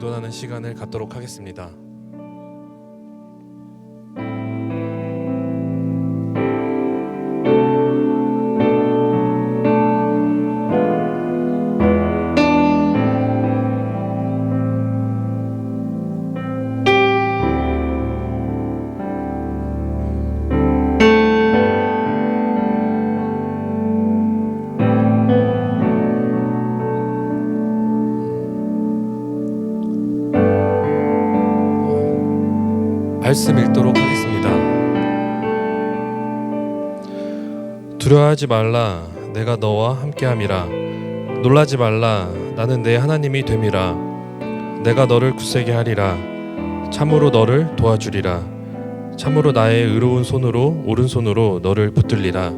기도하는 시간을 갖도록 하겠습니다. 말씀 읽도록 하겠습니다. 두려워하지 말라, 내가 너와 함께함이라. 놀라지 말라, 나는 내 하나님이 됨이라. 내가 너를 굳세게 하리라. 참으로 너를 도와주리라. 참으로 나의 의로운 손으로 오른손으로 너를 붙들리라.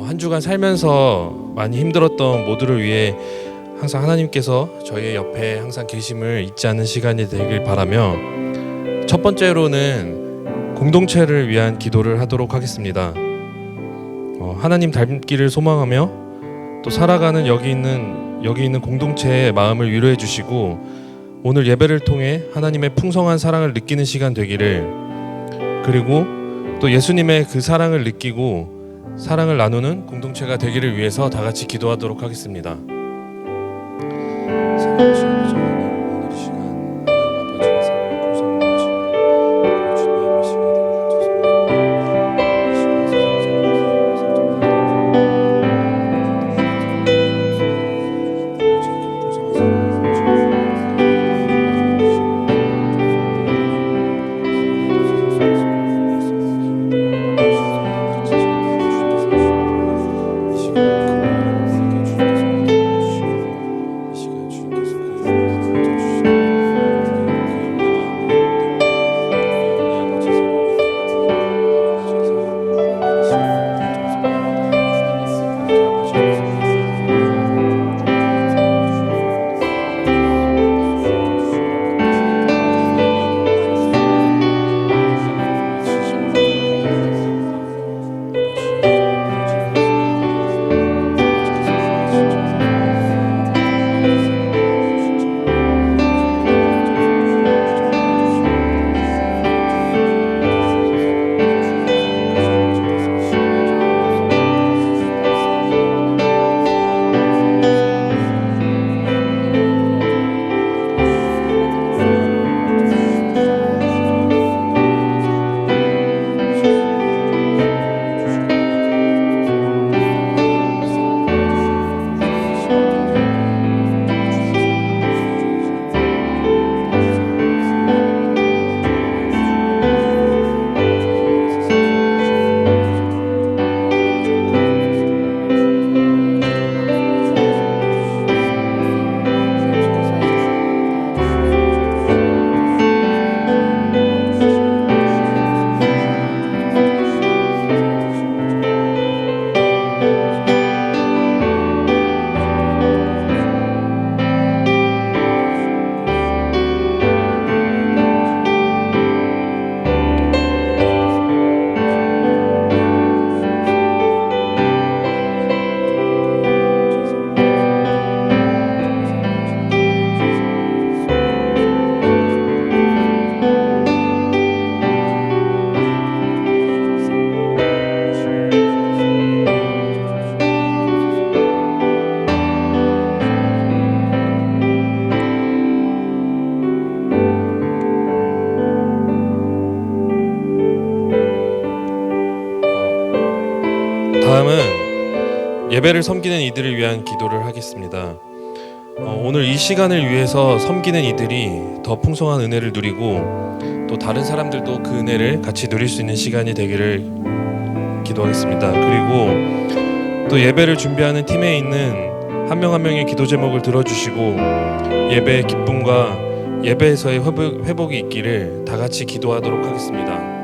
한 주간 살면서 많이 힘들었던 모두를 위해 항상 하나님께서 저희의 옆에 항상 계심을 잊지 않는 시간이 되길 바라며, 첫 번째로는 공동체를 위한 기도를 하도록 하겠습니다. 하나님 닮기를 소망하며 또 살아가는 여기 있는 공동체의 마음을 위로해 주시고, 오늘 예배를 통해 하나님의 풍성한 사랑을 느끼는 시간 되기를, 그리고 또 예수님의 그 사랑을 느끼고 사랑을 나누는 공동체가 되기를 위해서 다 같이 기도하도록 하겠습니다. 다음은 예배를 섬기는 이들을 위한 기도를 하겠습니다. 오늘 이 시간을 위해서 섬기는 이들이 더 풍성한 은혜를 누리고 또 다른 사람들도 그 은혜를 같이 누릴 수 있는 시간이 되기를 기도하겠습니다. 그리고 또 예배를 준비하는 팀에 있는 한 명 한 명의 기도 제목을 들어주시고 예배의 기쁨과 예배에서의 회복이 있기를 다 같이 기도하도록 하겠습니다.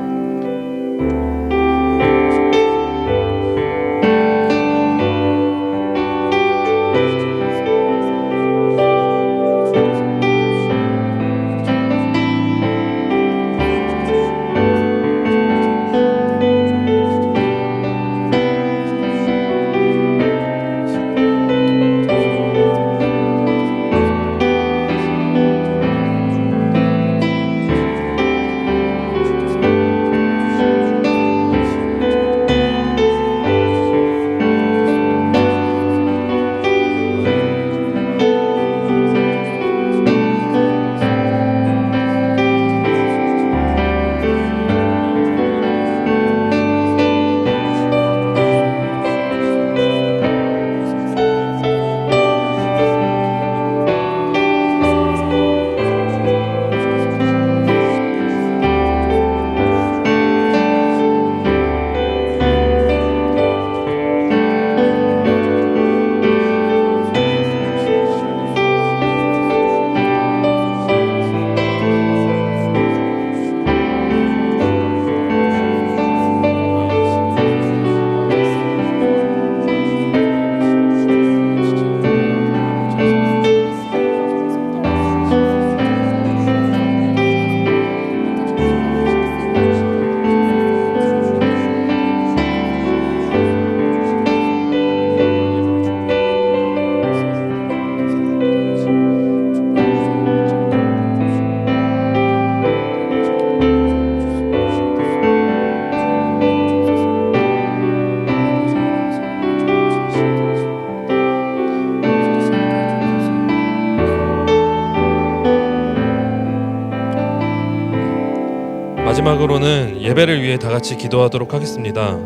마지막으로는 예배를 위해 다 같이 기도하도록 하겠습니다.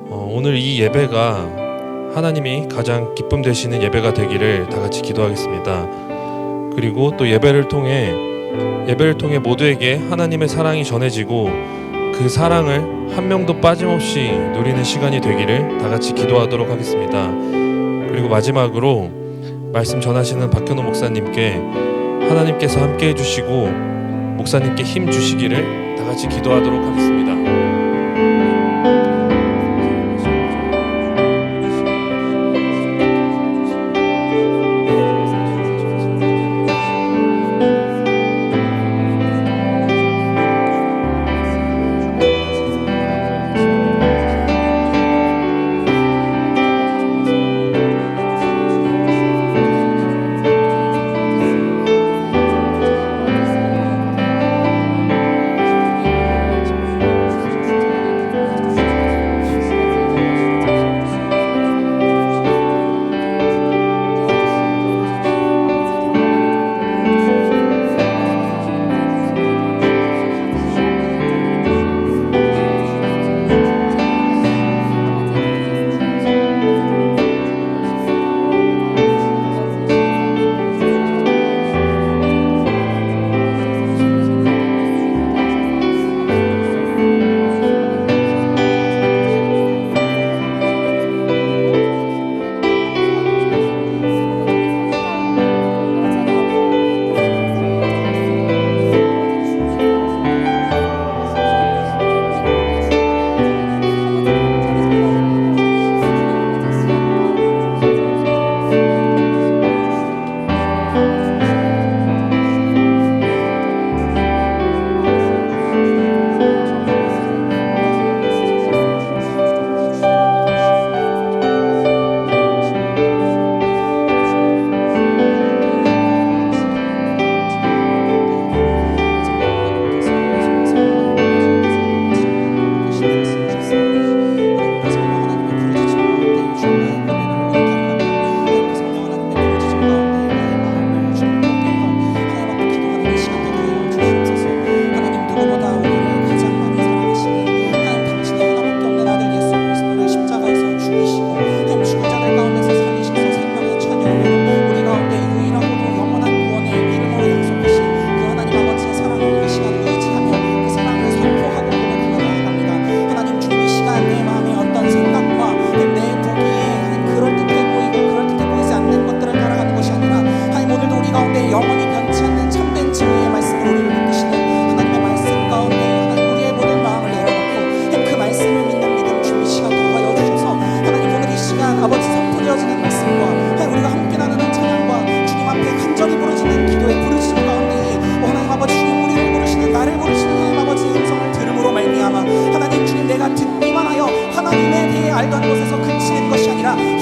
오늘 이 예배가 하나님이 가장 기쁨 되시는 예배가 되기를 다 같이 기도하겠습니다. 그리고 또 예배를 통해 모두에게 하나님의 사랑이 전해지고 그 사랑을 한 명도 빠짐없이 누리는 시간이 되기를 다 같이 기도하도록 하겠습니다. 그리고 마지막으로 말씀 전하시는 박현호 목사님께 하나님께서 함께 해주시고 목사님께 힘 주시기를 다 같이 기도하도록 하겠습니다.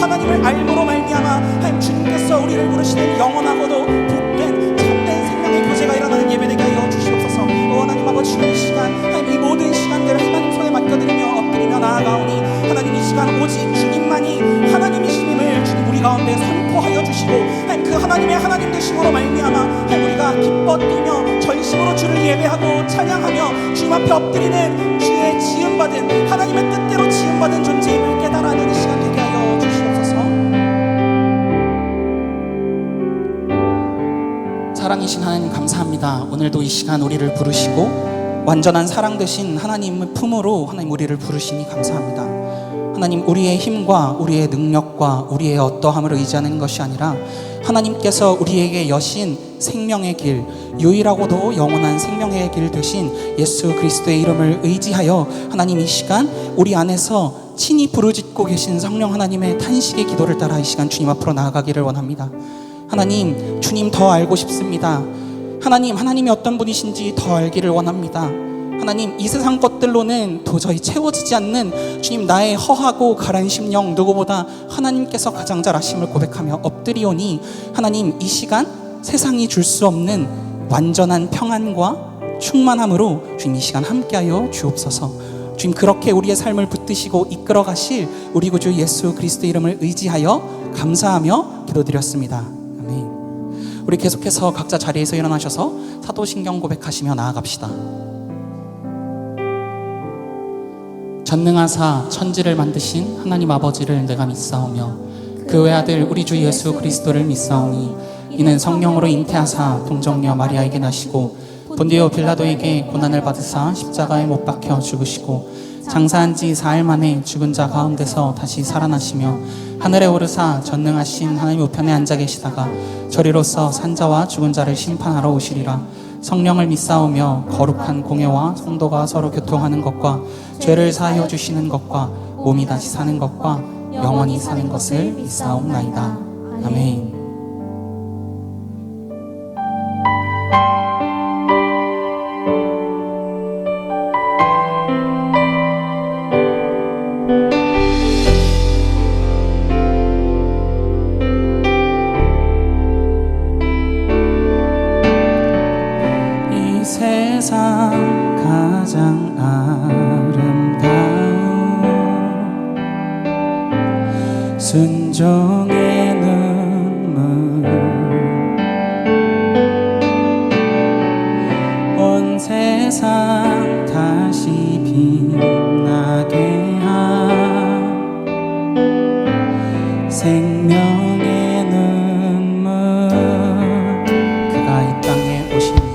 하나님을 알므로 말미암아 하나님 주님께서 우리를 부르시는 영원하고도 복된 참된 생명의 교제가 일어나는 예배되게 하여 주시옵소서. 하나님 아버지 이 시간 하나님 이 모든 시간들을 하나님 손에 맡겨드리며 엎드리며 나아가오니 하나님 이 시간 오직 주님만이 하나님이심을 주님 우리 가운데 선포하여 주시고 하나님 그 하나님의 하나님 되심으로 말미암아 하나님 우리가 기뻐 뛰며 전심으로 주를 예배하고 찬양하며 주님 앞에 엎드리는 주의 지음받은 하나님의 뜻대로 지음받은 존재임을 깨달아내는 이 시간 되게 하여 주시옵소서. 사랑이신 하나님 감사합니다. 오늘도 이 시간 우리를 부르시고 완전한 사랑 되신 하나님의 품으로 하나님 우리를 부르시니 감사합니다. 하나님 우리의 힘과 우리의 능력과 우리의 어떠함을 의지하는 것이 아니라 하나님께서 우리에게 여신 생명의 길, 유일하고도 영원한 생명의 길 되신 예수 그리스도의 이름을 의지하여 하나님 이 시간 우리 안에서 친히 부르짖고 계신 성령 하나님의 탄식의 기도를 따라 이 시간 주님 앞으로 나아가기를 원합니다. 하나님, 주님 더 알고 싶습니다. 하나님이 어떤 분이신지 더 알기를 원합니다. 하나님, 이 세상 것들로는 도저히 채워지지 않는 주님 나의 허하고 가란 심령 누구보다 하나님께서 가장 잘 아심을 고백하며 엎드리오니 하나님 이 시간 세상이 줄 수 없는 완전한 평안과 충만함으로 주님 이 시간 함께하여 주옵소서. 주님 그렇게 우리의 삶을 붙드시고 이끌어 가실 우리 구주 예수 그리스도 이름을 의지하여 감사하며 기도드렸습니다. 아멘. 우리 계속해서 각자 자리에서 일어나셔서 사도신경 고백하시며 나아갑시다. 전능하사 천지를 만드신 하나님 아버지를 내가 믿사오며 그 외아들 우리 주 예수 그리스도를 믿사오니 이는 성령으로 잉태하사 동정녀 마리아에게 나시고 본디오 빌라도에게 고난을 받으사 십자가에 못 박혀 죽으시고 장사한 지 4일 만에 죽은 자 가운데서 다시 살아나시며 하늘에 오르사 전능하신 하나님 우편에 앉아 계시다가 저리로서 산자와 죽은 자를 심판하러 오시리라. 성령을 믿사오며 거룩한 공예와 성도가 서로 교통하는 것과 죄를 사하여 주시는 것과 몸이 다시 사는 것과 영원히 사는 것을 믿사옵나이다. 아멘. 이 세상 가장 아름다운 순종의 눈물 온 세상 다시 빛나게 한 생명의 눈물 그가 이 땅에 오시니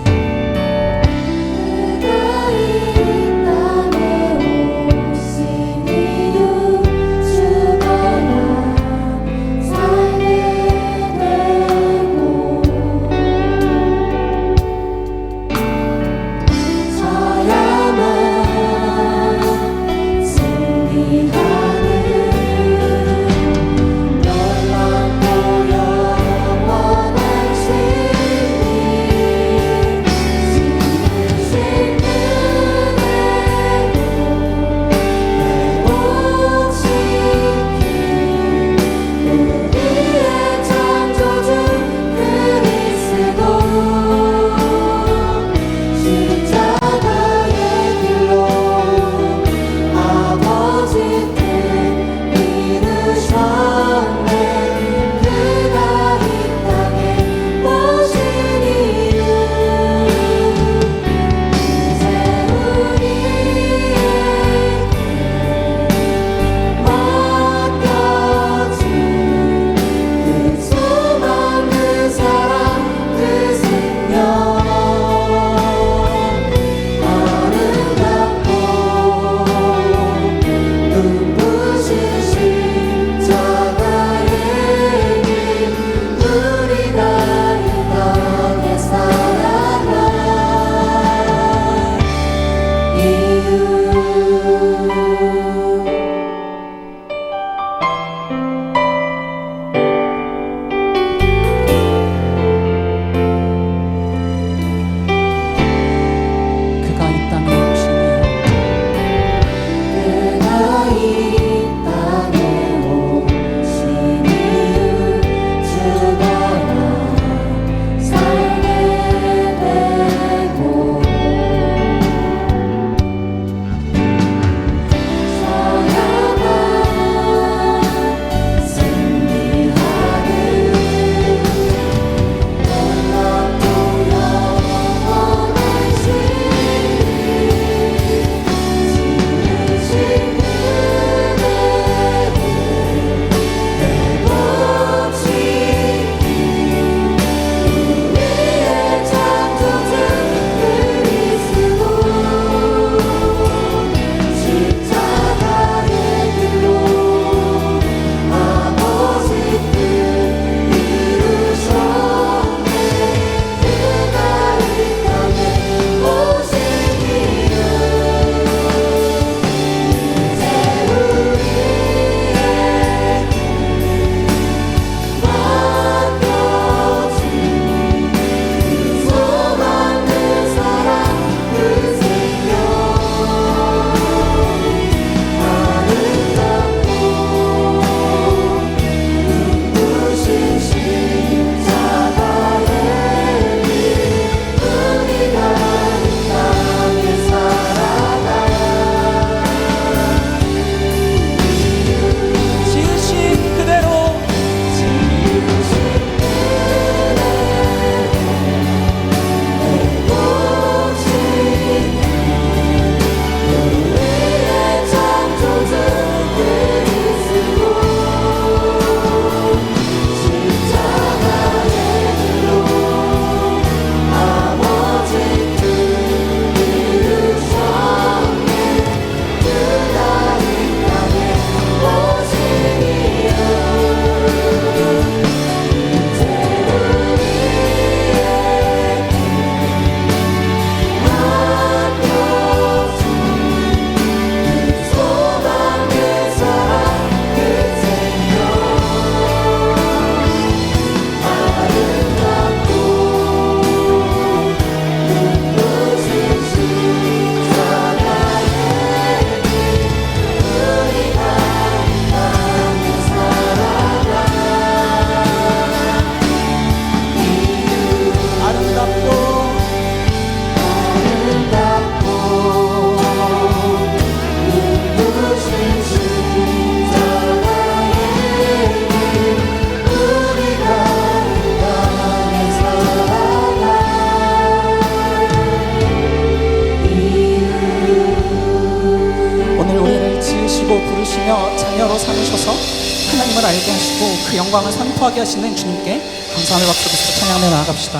그 영광을 선포하게 하시는 주님께 감사함의 박수로 찬양하며 나아갑시다.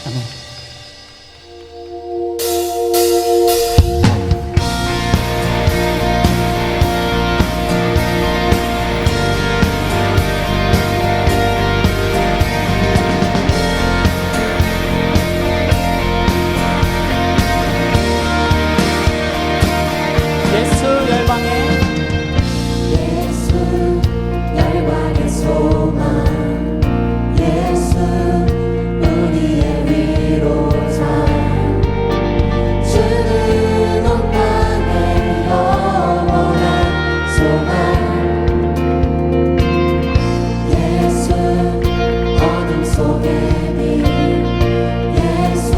아멘. 예수 열방의 소망 예수 우리의 위로자 주는 온 땅의 영원한 소망 예수 어둠 속의 빛 예수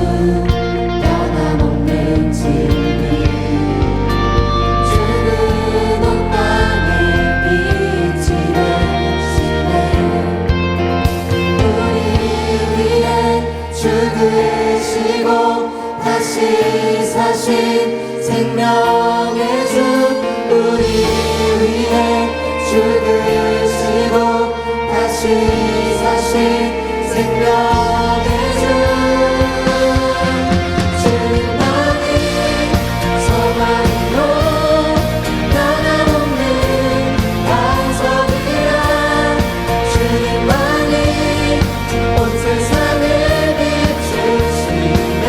변함없는 진리 주는 온 땅의 빛이 되시네 우리 위해 죽으시고 다시 사신 생명의 주 우리 위해 죽으시고 다시 사신 생명의 주 주님만이 소망이요 변함없는 반석이라 주님만이 온 세상을 비추시네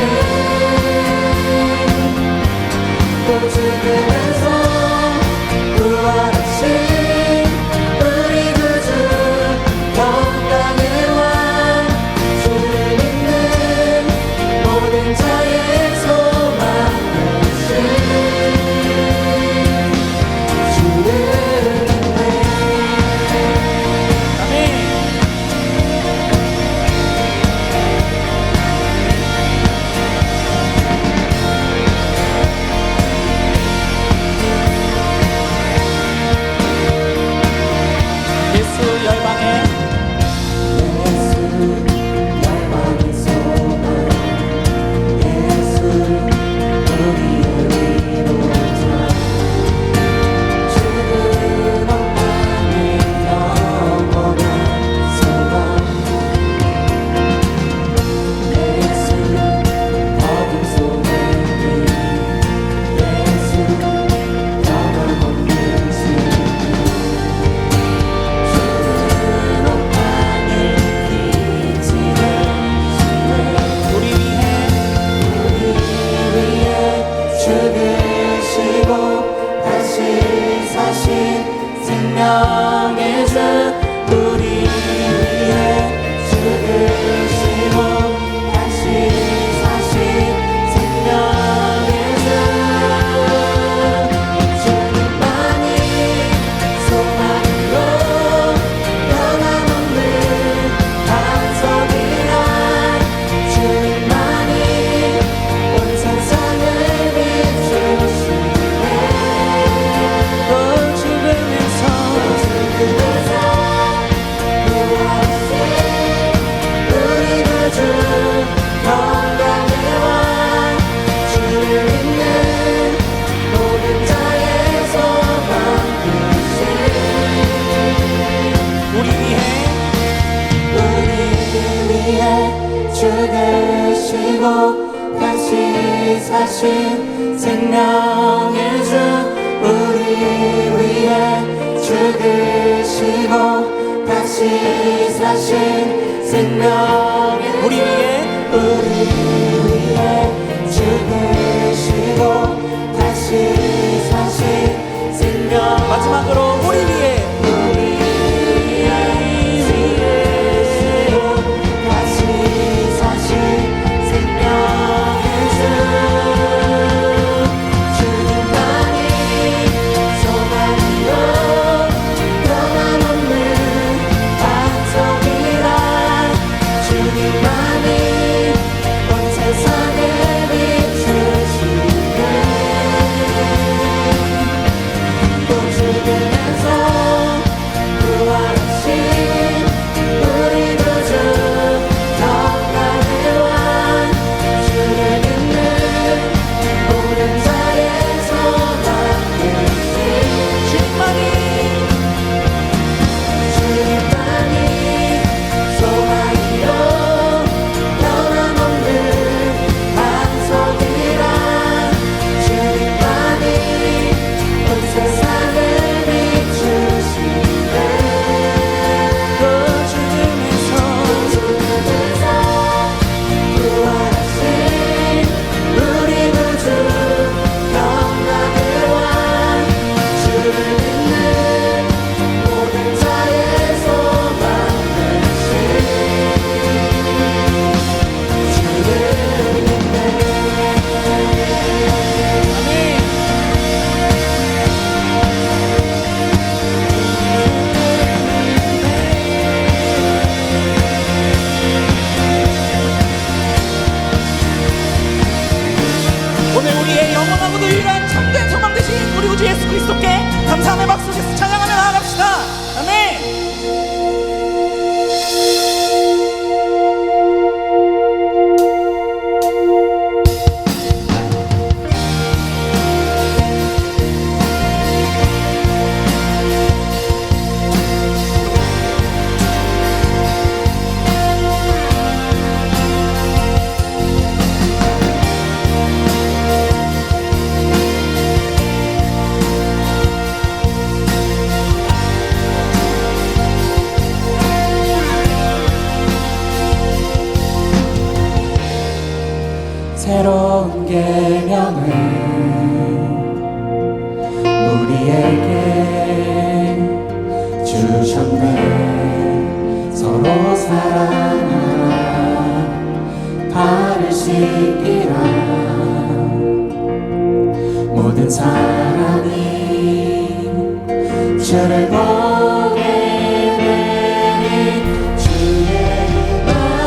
또 죽으면서 부활하신 우리 구주 영광의 왕 주를 믿는 모든 자의 소망 되신 주를 믿네 아멘. 예수 열방의 소망 예수 우리의 위로자 주는 온 땅의 영원한 소망 예수 어둠 속의 빛 예수 변함없는 진리 주는 온 땅의 빛이 되시네 우리 위해 죽으시고 다시 사신 생명의 주 우리 위해 죽으시고 다시 사신 생명의 주 주님만이 소망으로 변함없는 반석이라 주님만이 온 세상을 비추시네 또 죽으면서 부활하신 우리 구주 영광의 왕 주를 믿는 모든 자의 소망 되신 우리 위해 죽으시고 다시 사신 생명의 주 우리 위해 죽으시고 다시 사신 생명의 우리 위해 죽으시고 다시 사신 생명 마지막으로 우리 위해 다시 사신 생명의 주 주님만이 소망이요 변함없는 반석이라 주님만이 온 세상을 비추시네 또 죽으면 계명을 우리에게 주셨네. 서로 사랑하라, 발을 씻기라. 모든 사람이 주를 보게 되니 주의 나라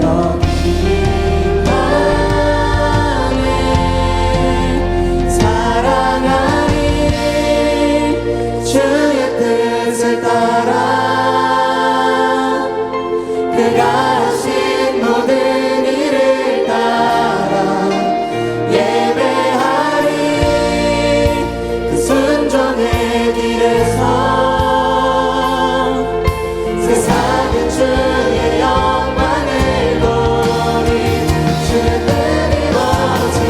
여기 안에 사랑하리. 주의 뜻을 따라 그가 하신 모든 일을 따라 예배하리. 그 순종의 길에서 세상은 주의 영광을 보니 주의 뜻이 이루어지리.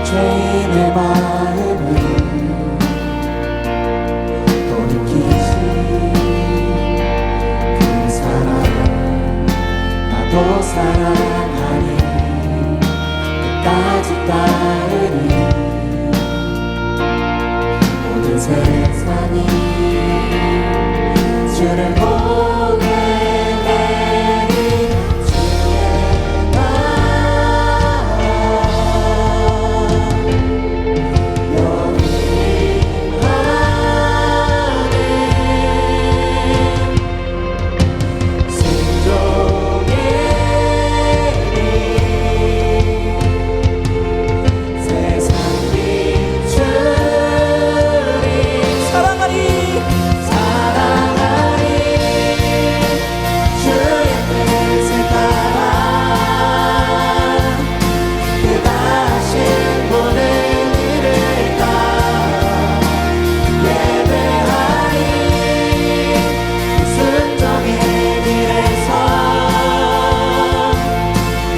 죄인의 마음을 돌이키신 그 사랑 나도 사랑하니 끝까지 따르니 모든 세상이 주를 보게 되니 주의 나라 여기 안에 순종의 길 세상 비추리. 사랑하리 사랑하리 주의 뜻을 따라 그가 하신 모든 일을 따라 예배하리. 순종의 길에서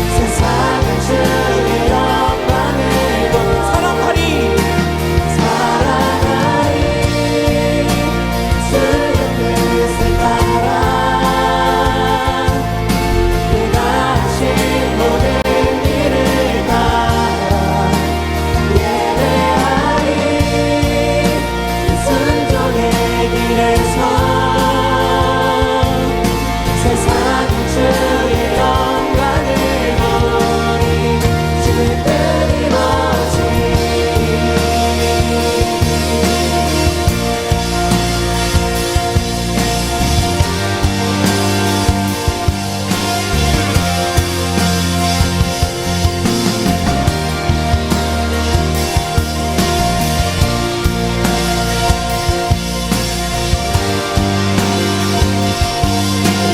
세상은 주의 영광을 보고 사랑하리 사랑하리 주의 뜻을 따라 그가 하신 모든 일을 따라 예배하리. 순종의 길에서 세상은 주의 영광을 보니 주의 뜻이 이루어지리.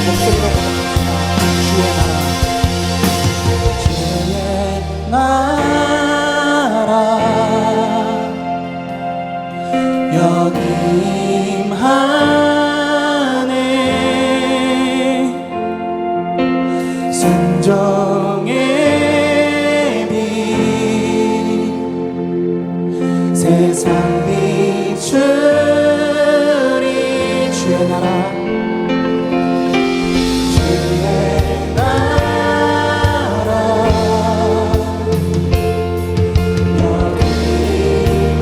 목소리로 부릅시다. 주의 나라 여김 안에 순종의 빛 세상 비추리. 주의 나라 주의 나라 여기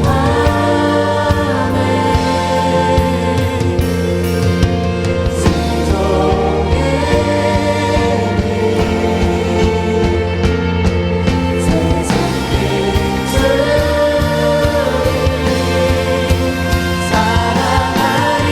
안에 순종의 빛 세상 비추리. 사랑하리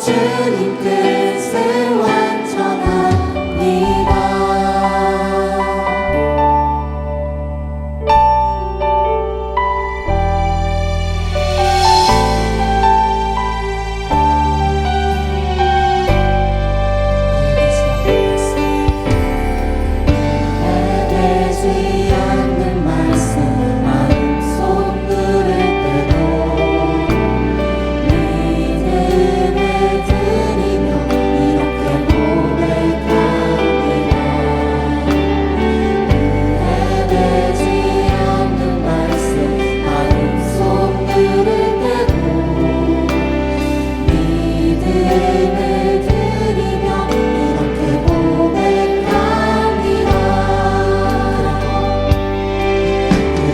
주님 뜻을 완전합니다. 되지 않는 말씀 마음속 누를 때도 믿음을 드리며 이렇게 고백합니다. 이해되지 않는 말씀 마음속 누를 때도 믿음을 드리며 이렇게 고백합니다.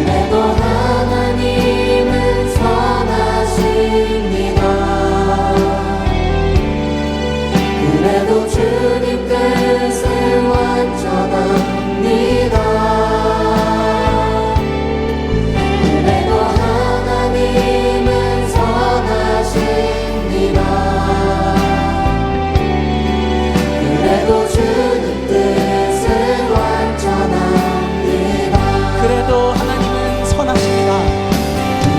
그래도 하나님은 선하십니다. 그래도 주님 뜻을 완전합니다. 그래도 하나님은 선하십니다. 그래도 주님 뜻을 완전합니다. 그래도 하나님은 선하십니다.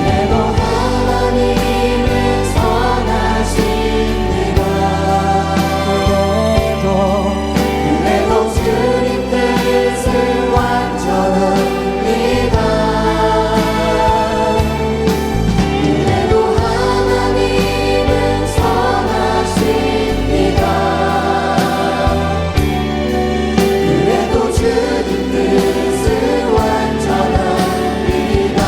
그래도 하나님은 선하십니다. 그래도 주님 뜻을 완전합니다. 그래도 하나님은 선하십니다. 그래도 주님 뜻을 완전합니다.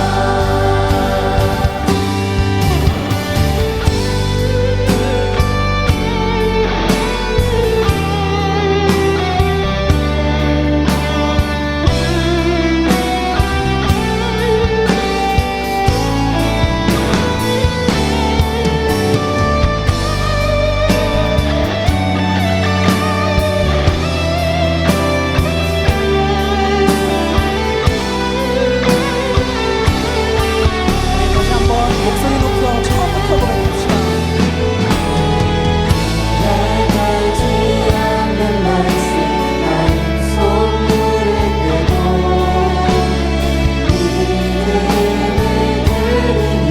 다시 한번 목소리 높여 처음부터 고백합시다. 되지 않는 말씀 마음속 누를 때도 믿음을 드리며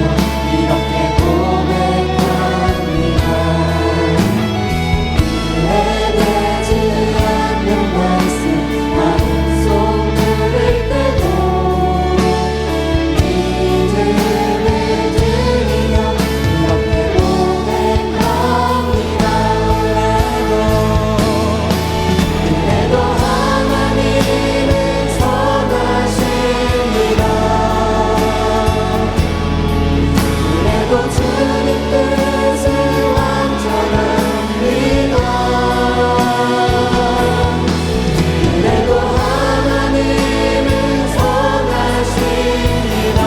이렇게 고백합니다. 이해되지 않는 말씀 마음속 누를 때도 믿음을 드리며 이렇게 고백합니다. 그래도 하나님은 선하십니다. 그래도 주님 뜻을 완전합니다. 그래도 하나님은 선하십니다.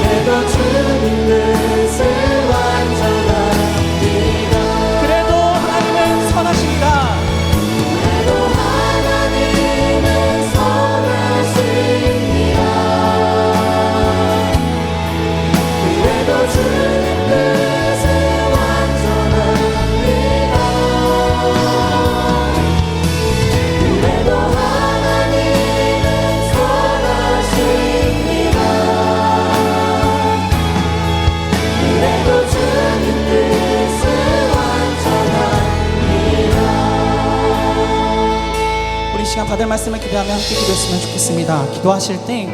그래도 주님 뜻을 완전합니다. 그래도 하나님은 선하십니다. 그래도 하나님은 선하십니다. 그래도 주님 뜻을 완전합니다. 그래도 하나님은 선하십니다. 그래도 주님 뜻을 완전합니다. 우리 이 시간 받을 말씀을 기도하며 함께 기도했으면 좋겠습니다. 기도하실 때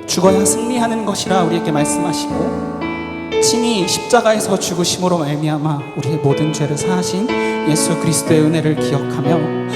죽어야 승리하는 것이라 우리에게 말씀하시고 친히 십자가에서 죽으심으로 말미암아 우리의 모든 죄를 사하신 예수 그리스도의 은혜를 기억하며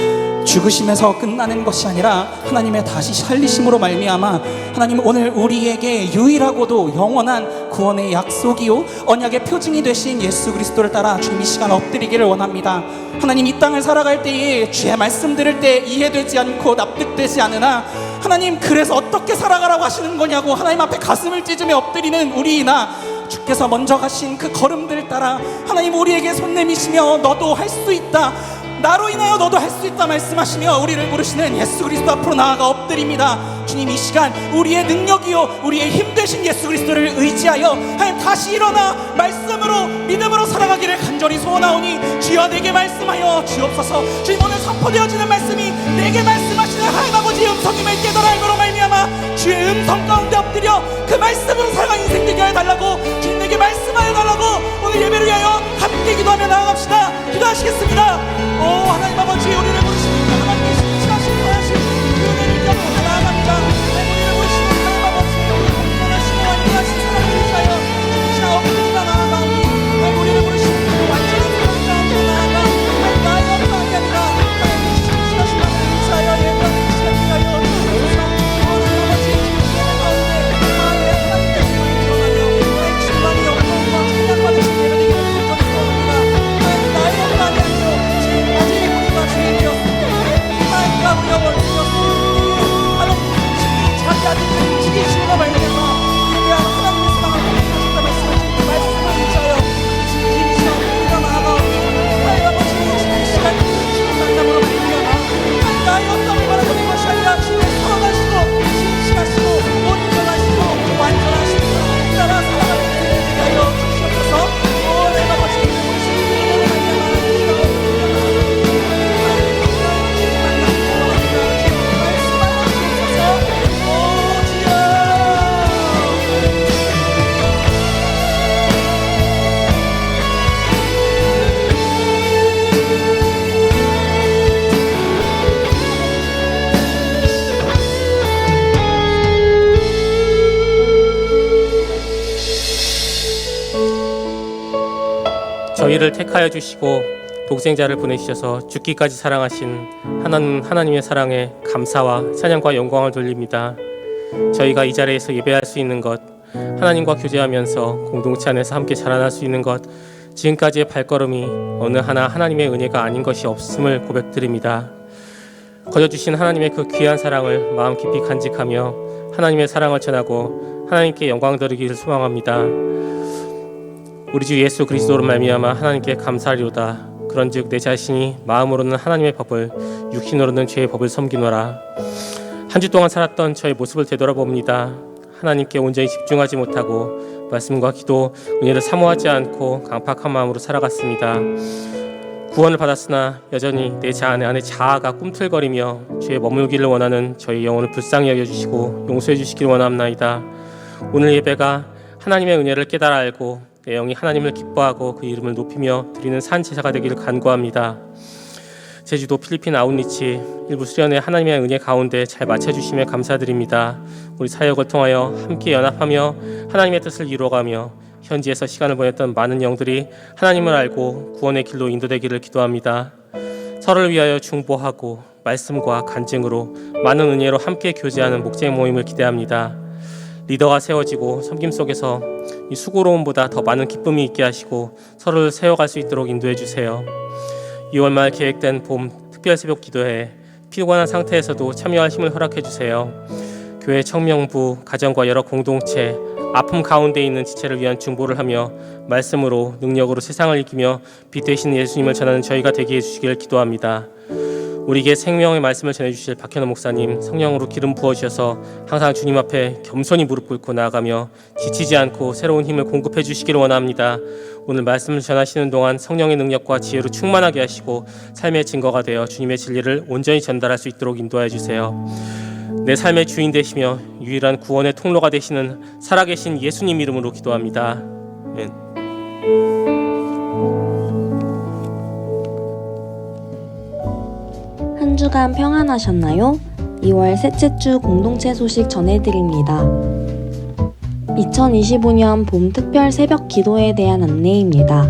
죽으심에서 끝나는 것이 아니라 하나님의 다시 살리심으로 말미암아 하나님 오늘 우리에게 유일하고도 영원한 구원의 약속이요 언약의 표징이 되신 예수 그리스도를 따라 주님 이 시간 엎드리기를 원합니다. 하나님 이 땅을 살아갈 때에 주의 말씀 들을 때 이해되지 않고 납득되지 않으나 하나님 그래서 어떻게 살아가라고 하시는 거냐고 하나님 앞에 가슴을 찢으며 엎드리는 우리나 주께서 먼저 가신 그 걸음들을 따라 하나님 우리에게 손 내미시며 너도 할 수 있다, 나로 인하여 너도 할 수 있다 말씀하시며 우리를 부르시는 예수 그리스도 앞으로 나아가 엎드립니다. 주님, 이 시간 우리의 능력이요 우리의 힘 되신 예수 그리스도를 의지하여 하나님 다시 일어나 말씀으로 믿음으로 살아가기를 간절히 소원하오니 주여 내게 말씀하여 주옵소서. 주님, 오늘 선포되어지는 말씀이 내게 말씀하시는 하나님 아버지의 음성임을 깨달아 알므로 말미암아 주의 음성 가운데 엎드려 그 말씀으로 살아가는 인생 되게 해달라고 주님 내게 말씀하여 달라고 오늘 예배를 위하여 함께 기도하며 나아갑시다. 기도하시겠습니다. 오 하나님 아버지, 우리를 부르시는 하나님의 신실하신 거하신 그 은혜를 기억하며 나아갑니다. 우리를 부르시는 하나님 아버지, 원하시고 완전하신 사랑을 위하여 진짜 엎드리며 나아가오니 우리를 부르시는 그 완전한 사랑 가운데 나아가 나의 영광이 아니라 하나님의 신실하신 하나님을 위하여 예배하는 시간을 위하여 하나님 아버지 예배 가운데 마음에 하나님의 신을 드러나며 나의 충만히 영광과 찬양받으신 예배 되기를 간절히 소원합니다. 나의 영광이 아니라 아직 우리가 죄인이었을 때 하나님과 우리가 원수였을 때 바로 자기 아들을 죽이시고 말미암아 예배하는 하나님의 사랑을 고백하셨다 말씀하신 그 말씀을 위하여 지금 이 시간 우리가 나아가오니 하나님 아버지 이 시간 주신 만남으로 말미암아 나의 어떤 바라보는 것이 아니라 주님의 사랑하시고 신실하시고 온전하시고 완전하시고 따라 살아가는 인생을 되게 하여 주시옵소서. 오 하나님 아버지 저희를 택하여 주시고 독생자를 보내주셔서 죽기까지 사랑하신 하나님의 사랑에 감사와 찬양과 영광을 돌립니다. 저희가 이 자리에서 예배할 수 있는 것, 하나님과 교제하면서 공동체 안에서 함께 자라날 수 있는 것, 지금까지의 발걸음이 어느 하나 하나님의 은혜가 아닌 것이 없음을 고백드립니다. 거저주신 하나님의 그 귀한 사랑을 마음 깊이 간직하며 하나님의 사랑을 전하고 하나님께 영광 드리기를 소망합니다. 우리 주 예수 그리스도로 말미암아 하나님께 감사하리로다. 그런즉 내 자신이 마음으로는 하나님의 법을, 육신으로는 죄의 법을 섬기노라. 한 주 동안 살았던 저의 모습을 되돌아봅니다. 하나님께 온전히 집중하지 못하고 말씀과 기도, 은혜를 사모하지 않고 강팍한 마음으로 살아갔습니다. 구원을 받았으나 여전히 내 안에 자아가 꿈틀거리며 죄에 머물기를 원하는 저희 영혼을 불쌍히 여겨주시고 용서해 주시기를 원합나이다. 오늘 예배가 하나님의 은혜를 깨달아 알고 내 영이 하나님을 기뻐하고 그 이름을 높이며 드리는 산 제사가 되기를 간구합니다. 제주도 필리핀 아웃리치 일부 수련회 하나님의 은혜 가운데 잘 맞춰주심에 감사드립니다. 우리 사역을 통하여 함께 연합하며 하나님의 뜻을 이루어가며 현지에서 시간을 보냈던 많은 영들이 하나님을 알고 구원의 길로 인도되기를 기도합니다. 서로를 위하여 중보하고 말씀과 간증으로 많은 은혜로 함께 교제하는 목장 모임을 기대합니다. 리더가 세워지고 섬김 속에서 이 수고로움보다 더 많은 기쁨이 있게 하시고 서로를 세워갈 수 있도록 인도해 주세요. 2월 말 계획된 봄 특별 새벽 기도회에 피곤한 상태에서도 참여할 힘을 허락해 주세요. 교회 청명부, 가정과 여러 공동체, 아픔 가운데 있는 지체를 위한 중보를 하며 말씀으로 능력으로 세상을 이기며 빛 되신 예수님을 전하는 저희가 되게 해주시기를 기도합니다. 우리에게 생명의 말씀을 전해주실 박현호 목사님 성령으로 기름 부어주셔서 항상 주님 앞에 겸손히 무릎 꿇고 나아가며 지치지 않고 새로운 힘을 공급해 주시기를 원합니다. 오늘 말씀을 전하시는 동안 성령의 능력과 지혜로 충만하게 하시고 삶의 증거가 되어 주님의 진리를 온전히 전달할 수 있도록 인도해 주세요. 내 삶의 주인 되시며 유일한 구원의 통로가 되시는 살아계신 예수님 이름으로 기도합니다. 아멘. 한 주간 평안하셨나요? 2월 셋째 주 공동체 소식 전해드립니다. 2025년 봄 특별 새벽 기도에 대한 안내입니다.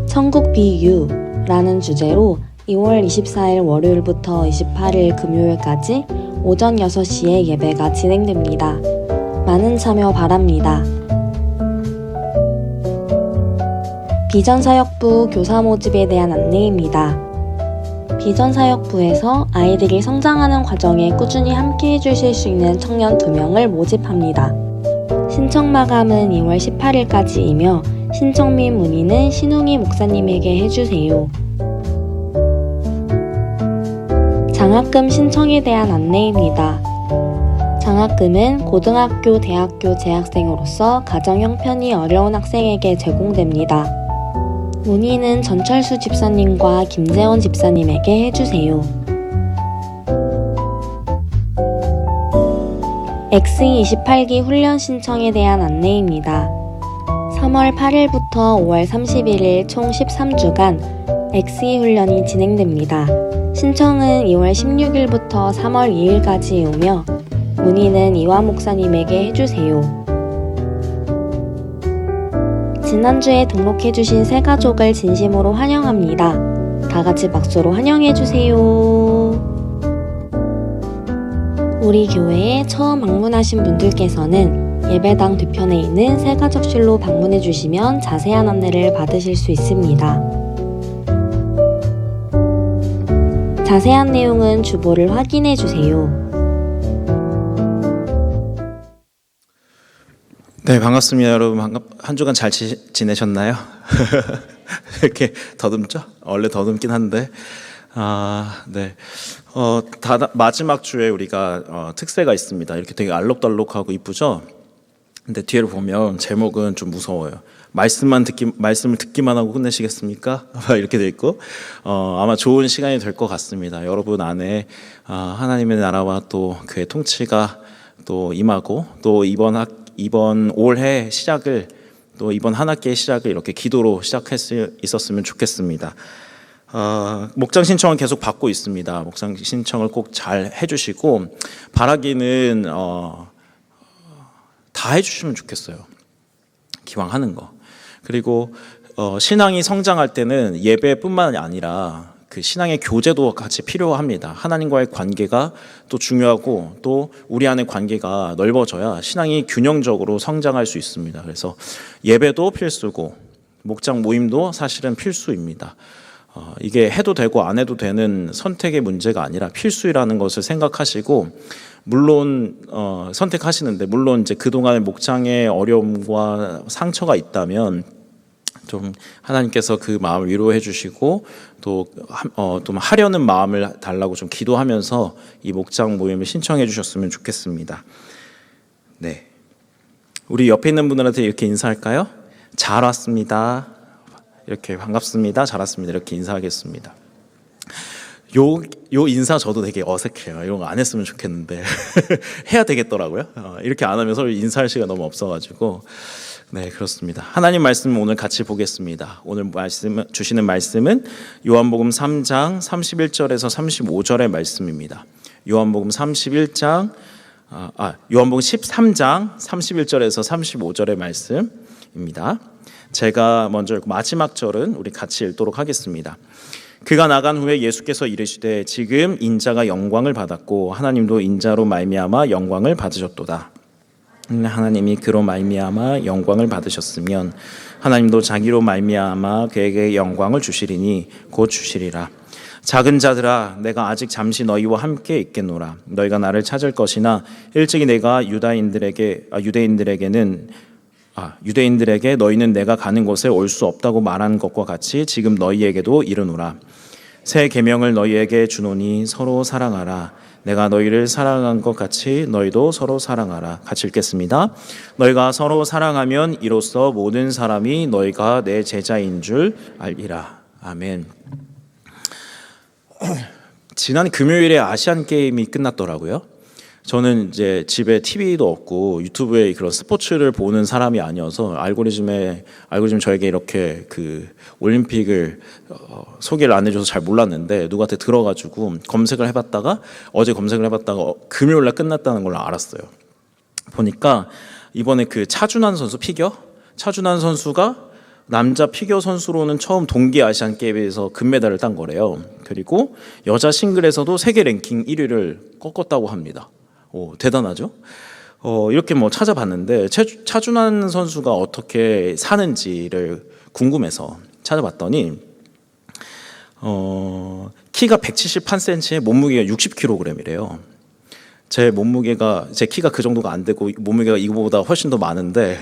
천국 비유라는 주제로 2월 24일 월요일부터 28일 금요일까지 오전 6시에 예배가 진행됩니다. 많은 참여 바랍니다. 비전사역부 교사 모집에 대한 안내입니다. 비전사역부에서 아이들이 성장하는 과정에 꾸준히 함께 해주실 수 있는 청년 2명을 모집합니다. 신청 마감은 2월 18일까지이며 신청 및 문의는 신웅이 목사님에게 해주세요. 장학금 신청에 대한 안내입니다. 장학금은 고등학교, 대학교 재학생으로서 가정 형편이 어려운 학생에게 제공됩니다. 문의는 전철수 집사님과 김재원 집사님에게 해주세요. X28기 훈련 신청에 대한 안내입니다. 3월 8일부터 5월 31일 총 13주간 X2 훈련이 진행됩니다. 신청은 2월 16일부터 3월 2일까지이며 문의는 이화 목사님에게 해주세요. 지난주에 등록해주신 새 가족을 진심으로 환영합니다. 다 같이 박수로 환영해주세요. 우리 교회에 처음 방문하신 분들께서는 예배당 뒤편에 있는 새가족실로 방문해 주시면 자세한 안내를 받으실 수 있습니다. 자세한 내용은 주보를 확인해 주세요. 네, 반갑습니다, 여러분. 한 주간 잘 지내셨나요? 이렇게 더듬죠? 원래 더듬긴 한데, 네. 마지막 주에 우리가 특세가 있습니다. 이렇게 되게 알록달록하고 이쁘죠? 근데 뒤를 보면 제목은 좀 무서워요. 말씀을 듣기만 하고 끝내시겠습니까? 이렇게 돼 있고, 아마 좋은 시간이 될 것 같습니다. 여러분 안에 하나님의 나라와 또 그의 통치가 또 임하고, 또 이번 올해 시작을, 또 이번 한 학기의 시작을 이렇게 기도로 시작할 수 있었으면 좋겠습니다. 목장 신청은 계속 받고 있습니다. 목장 신청을 꼭 잘 해주시고, 바라기는 다 해주시면 좋겠어요. 기왕 하는 거. 그리고 신앙이 성장할 때는 예배뿐만 아니라 그 신앙의 교제도 같이 필요합니다. 하나님과의 관계가 또 중요하고, 또 우리 안의 관계가 넓어져야 신앙이 균형적으로 성장할 수 있습니다. 그래서 예배도 필수고 목장 모임도 사실은 필수입니다. 이게 해도 되고 안 해도 되는 선택의 문제가 아니라 필수라는 것을 생각하시고, 물론 선택하시는데, 물론 이제 그동안의 목장의 어려움과 상처가 있다면 좀 하나님께서 그 마음을 위로해 주시고, 또 하려는 마음을 달라고 좀 기도하면서 이 목장 모임을 신청해 주셨으면 좋겠습니다. 네, 우리 옆에 있는 분들한테 이렇게 인사할까요? 잘 왔습니다. 이렇게 반갑습니다. 잘 왔습니다. 이렇게 인사하겠습니다. 요 인사 저도 되게 어색해요. 이런 거 안 했으면 좋겠는데 해야 되겠더라고요. 이렇게 안 하면 서로 인사할 시간 너무 없어가지고. 네, 그렇습니다. 하나님 말씀 오늘 같이 보겠습니다. 오늘 주시는 말씀은 요한복음 3장 31절에서 35절의 말씀입니다. 요한복음 13장 31절에서 35절의 말씀입니다. 제가 먼저 읽고 마지막 절은 우리 같이 읽도록 하겠습니다. 그가 나간 후에 예수께서 이르시되 지금 인자가 영광을 받았고 하나님도 인자로 말미암아 영광을 받으셨도다. 하나님이 그로 말미암아 영광을 받으셨으면 하나님도 자기로 말미암아 그에게 영광을 주시리니 곧 주시리라. 작은 자들아, 내가 아직 잠시 너희와 함께 있겠노라. 너희가 나를 찾을 것이나 일찍이 내가 유대인들에게 너희는 내가 가는 곳에 올 수 없다고 말한 것과 같이 지금 너희에게도 이르노라. 새 계명을 너희에게 주노니 서로 사랑하라. 내가 너희를 사랑한 것 같이 너희도 서로 사랑하라. 같이 읽겠습니다. 너희가 서로 사랑하면 이로써 모든 사람이 너희가 내 제자인 줄 알리라. 아멘. 지난 금요일에 아시안 게임이 끝났더라고요. 저는 이제 집에 TV도 없고 유튜브에 그런 스포츠를 보는 사람이 아니어서 알고리즘 저에게 이렇게 그 올림픽을 소개를 안 해줘서 잘 몰랐는데, 누구한테 들어가지고 어제 검색을 해봤다가 금요일날 끝났다는 걸 알았어요. 보니까 이번에 그 차준환 선수가 남자 피겨 선수로는 처음 동계 아시안 게임에서 금메달을 딴 거래요. 그리고 여자 싱글에서도 세계 랭킹 1위를 꺾었다고 합니다. 대단하죠? 이렇게 찾아봤는데 차준환 선수가 어떻게 사는지를 궁금해서 찾아봤더니 키가 171cm에 몸무게가 60kg이래요. 제 키가 그 정도가 안 되고 몸무게가 이거보다 훨씬 더 많은데